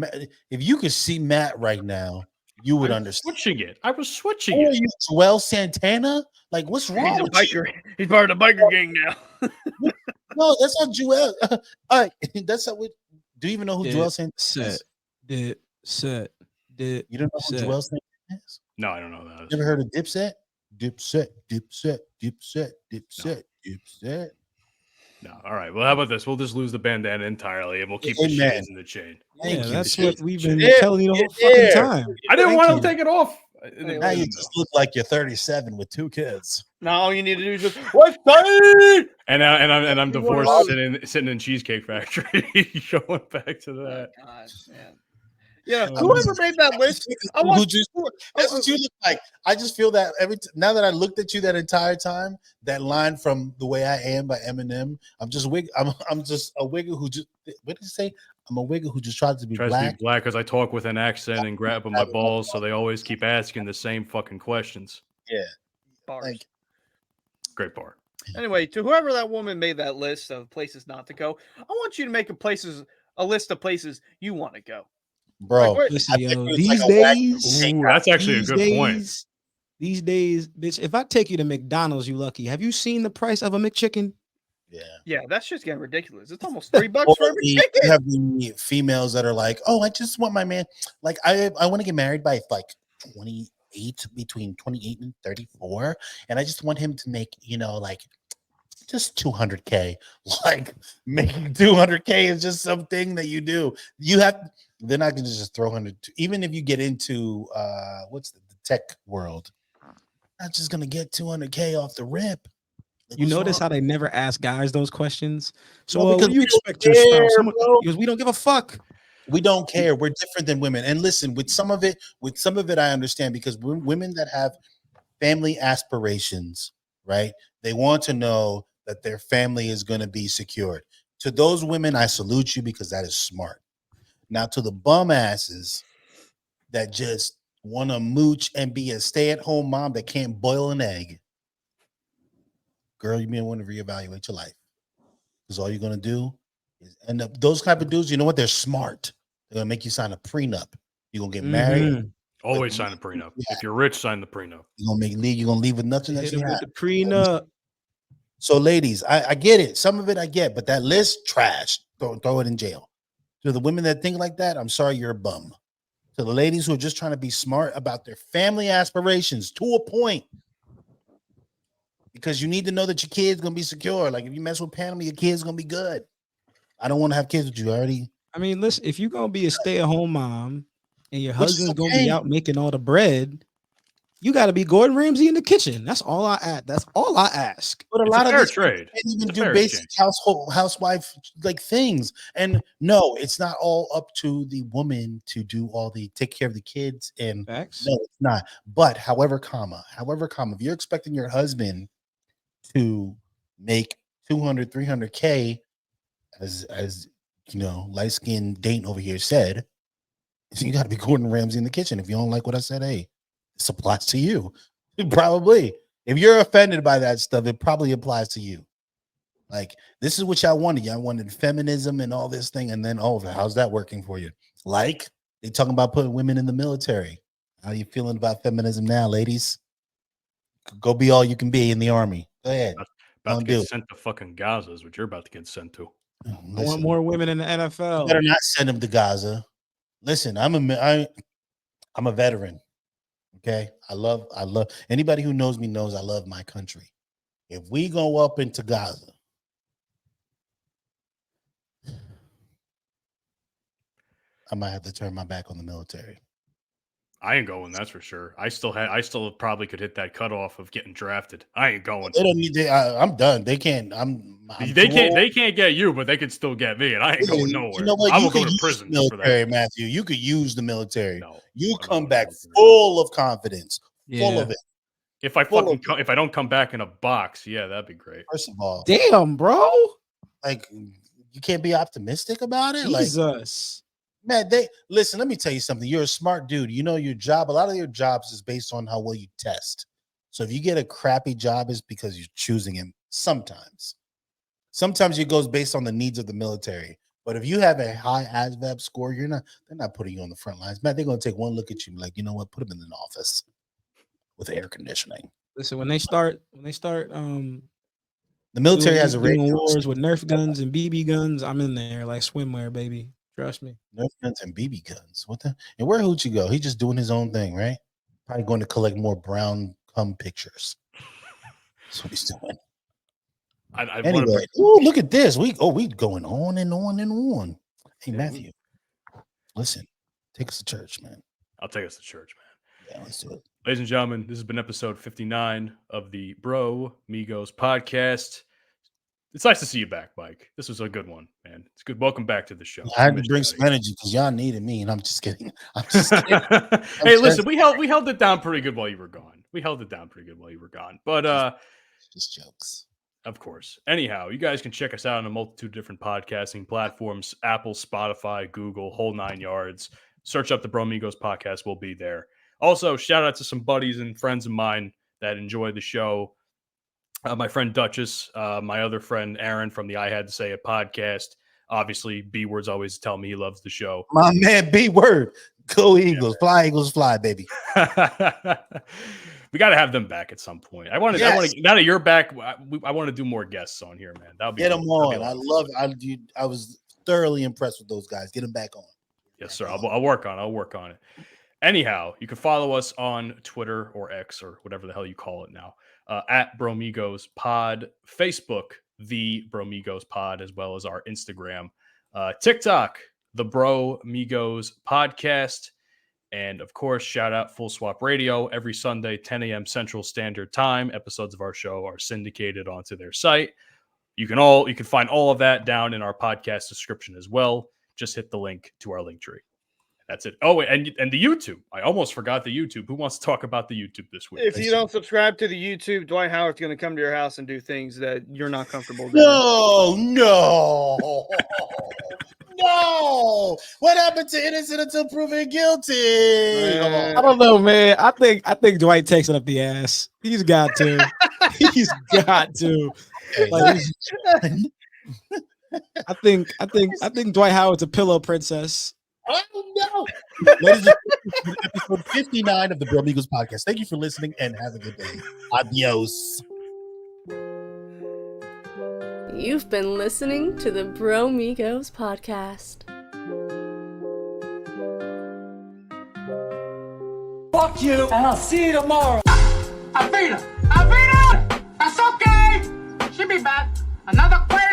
if you could see Matt right now, you would I'm understand. switching it. I was switching Who are it. you, Joel Santana? Like, what's wrong He's a with you? biker. He's part of the biker gang now. No, that's not Joel. All right, that's not what. Do you even know who Joel Santana is? Dipset. You don't know who Joel Santana is? No, I don't know that. You ever heard of Dipset? Dipset. No. All right. Well, how about this? We'll just lose the bandana entirely, and we'll keep the Amen. shades in the chain. Thank Yeah, you. that's what we've been Yeah, telling you the whole yeah. fucking time. I didn't Thank want you. to take it off. Now you just look like you're 37 with 2 kids. Now all you need to do is just what's that? And I'm You wanna divorced, know- sitting in Cheesecake Factory. Going back to that. God, man. Yeah, Um, whoever made that list, I want. That's what you look like. I just feel that now that I looked at you that entire time, that line from "The Way I Am" by Eminem, I'm just a wigger who just, what did he say? I'm a wigger who just tries to be Tries black. to be black because I talk with an accent and grab my balls, so they always keep asking the same fucking questions. Yeah, Bars. like Great bar. Anyway, to whoever that woman made that list of places not to go, I want you to make a list of places you want to go. bro. Like, Listen, I think yo, it was these like a wacky days, steak. Ooh, that's actually a these good point. days, these days, bitch. If I take you to McDonald's, you lucky. Have you seen the price of a McChicken? Yeah, that's just getting ridiculous. It's almost $3 Or for every you chicken. have the females that are like, "Oh, I just want my man. Like, I want to get married by like 28, between 28 and 34, and I just want him to make, like just 200K. Like, making 200K is just something that you do. They're not going to just throw 100. Even if you get into what's the tech world, not just going to get 200K off the rip. Like, You what's notice wrong? how they never ask guys those questions. So No, what because do you we don't expect your spouse? care, Someone, bro. because we don't give a fuck. We don't care. We're different than women. And listen, with some of it, I understand, because women that have family aspirations, right? They want to know that their family is going to be secured. To those women, I salute you, because that is smart. Now, to the bum asses that just want to mooch and be a stay-at-home mom that can't boil an egg, girl, you may want to reevaluate your life, because all you're going to do is end up, those type of dudes, you know what? They're smart. They're going to make you sign a prenup. You're going to get married. Mhm. Always sign a prenup. Yeah. If you're rich, sign the prenup. You're going to leave with nothing that Hit you him have. with the prenup. So, ladies, I get it. Some of it I get, but that list, trash. Throw it in jail. To the women that think like that, I'm sorry, you're a bum. To the ladies who are just trying to be smart about their family aspirations, to a point, because you need to know that your kid's gonna be secure. Like, if you mess with Panama, your kid's gonna be good. I don't want to have kids with you. I mean, listen, if you're gonna be a stay-at-home mom and your Which is husband's gonna be okay. out making all the bread, You got to be Gordon Ramsay in the kitchen. That's all I ask. That's all I ask. But a It's lot a of fair this trade. can't even It's a do fair basic exchange. housewife like things. And no, it's not all up to the woman to do all the take care of the kids. And Facts. no, it's not. But however, if you're expecting your husband to make 200, 300K, as you know, light skinned Dayton over here said, you got to be Gordon Ramsay in the kitchen. If you don't like what I said, hey, this applies to you. Probably. If you're offended by that stuff, it probably applies to you. Like, this is what y'all wanted. Y'all wanted feminism and all this thing. And then, oh, how's that working for you? Like, they talking about putting women in the military. How you feeling about feminism now, ladies? Go be all you can be in the army. Go ahead. About to Don't get do it. sent to fucking Gaza is what you're about to get sent to. I want Listen, more women in the you NFL. better not send them to Gaza. Listen, I'm a veteran. Okay. I love anybody who knows me knows I love my country. If we go up into Gaza, I might have to turn my back on the military. I ain't going, that's for sure. I still probably could hit that cutoff of getting drafted. I ain't going. They don't need. I'm done. They can't. They can't get you, but they could still get me, and I ain't going nowhere. You know what? I You will go could to use prison the for military, that. Matthew. You could use the military. No, You I'm come going back military. full of confidence, full of it. If I if I don't come back in a box, yeah, that'd be great. First of all, Damn, bro. like, you can't be optimistic about it. Like, Jesus. man, listen, let me tell you something. You're a smart dude. You know your job. A lot of your jobs is based on how well you test. So if you get a crappy job, it's because you're choosing him sometimes. Sometimes it goes based on the needs of the military. But if you have a high ASVAB score, they're not putting you on the front lines. Man, they're gonna take one look at you like, you know what, put him in an office with air conditioning. Listen, when they start The military has a doing radio wars with Nerf guns and BB guns, I'm in there like swimwear, baby. Trust me. Nerf guns and BB guns. What the? And where Hoochie go? He's just doing his own thing, right? Probably going to collect more brown cum pictures. That's what he's doing. Anyway, look at this. We going on and on and on. Hey, Matthew, listen, take us to church, man. I'll take us to church, man. Yeah, let's do it. Ladies and gentlemen, this has been episode 59 of the Bromigos podcast. It's nice to see you back, Mike. This was a good one, man. It's good. Welcome back to the show. I had to bring some energy because y'all needed me, and I'm just kidding. Hey, listen, we held it down pretty good while you were gone. But just jokes. Of course. Anyhow, you guys can check us out on a multitude of different podcasting platforms: Apple, Spotify, Google, whole 9 yards. Search up the Bromigos podcast. We'll be there. Also, shout out to some buddies and friends of mine that enjoy the show. My friend Duchess, my other friend Aaron from the I Had to Say It podcast. Obviously, B Word's always telling me he loves the show. My man, B Word. Go Eagles. Yeah, fly, Eagles, fly, baby. We got to have them back at some point. I want to. Now that you're back, I want to do more guests on here, man. That'll be get them on. I was thoroughly impressed with those guys. Get them back on. Yes, sir. I'll work on it. Anyhow, you can follow us on Twitter or X or whatever the hell you call it now. At Bromigos Pod, Facebook, the Bromigos Pod, as well as our Instagram, TikTok, the Bromigos Podcast. And of course, shout out Full Swap Radio every Sunday, 10 a.m. Central Standard Time. Episodes of our show are syndicated onto their site. You can find all of that down in our podcast description as well. Just hit the link to our link tree. That's it. Oh, and the YouTube. I almost forgot the YouTube. Who wants to talk about the YouTube this week? If you don't subscribe to the YouTube, Dwight Howard's going to come to your house and do things that you're not comfortable doing. No. No. What happened to innocent until proven guilty? I don't know, man. I think Dwight takes it up the ass. He's got to. He's got to. Like, I think Dwight Howard's a pillow princess. Oh no. Ladies and gentlemen, episode 59 of the Bromigos podcast. Thank you for listening and have a good day. Adios. You've been listening to the Bromigos podcast. Fuck you, and I'll see you tomorrow. I beat her! That's okay! She'll be back. Another queen!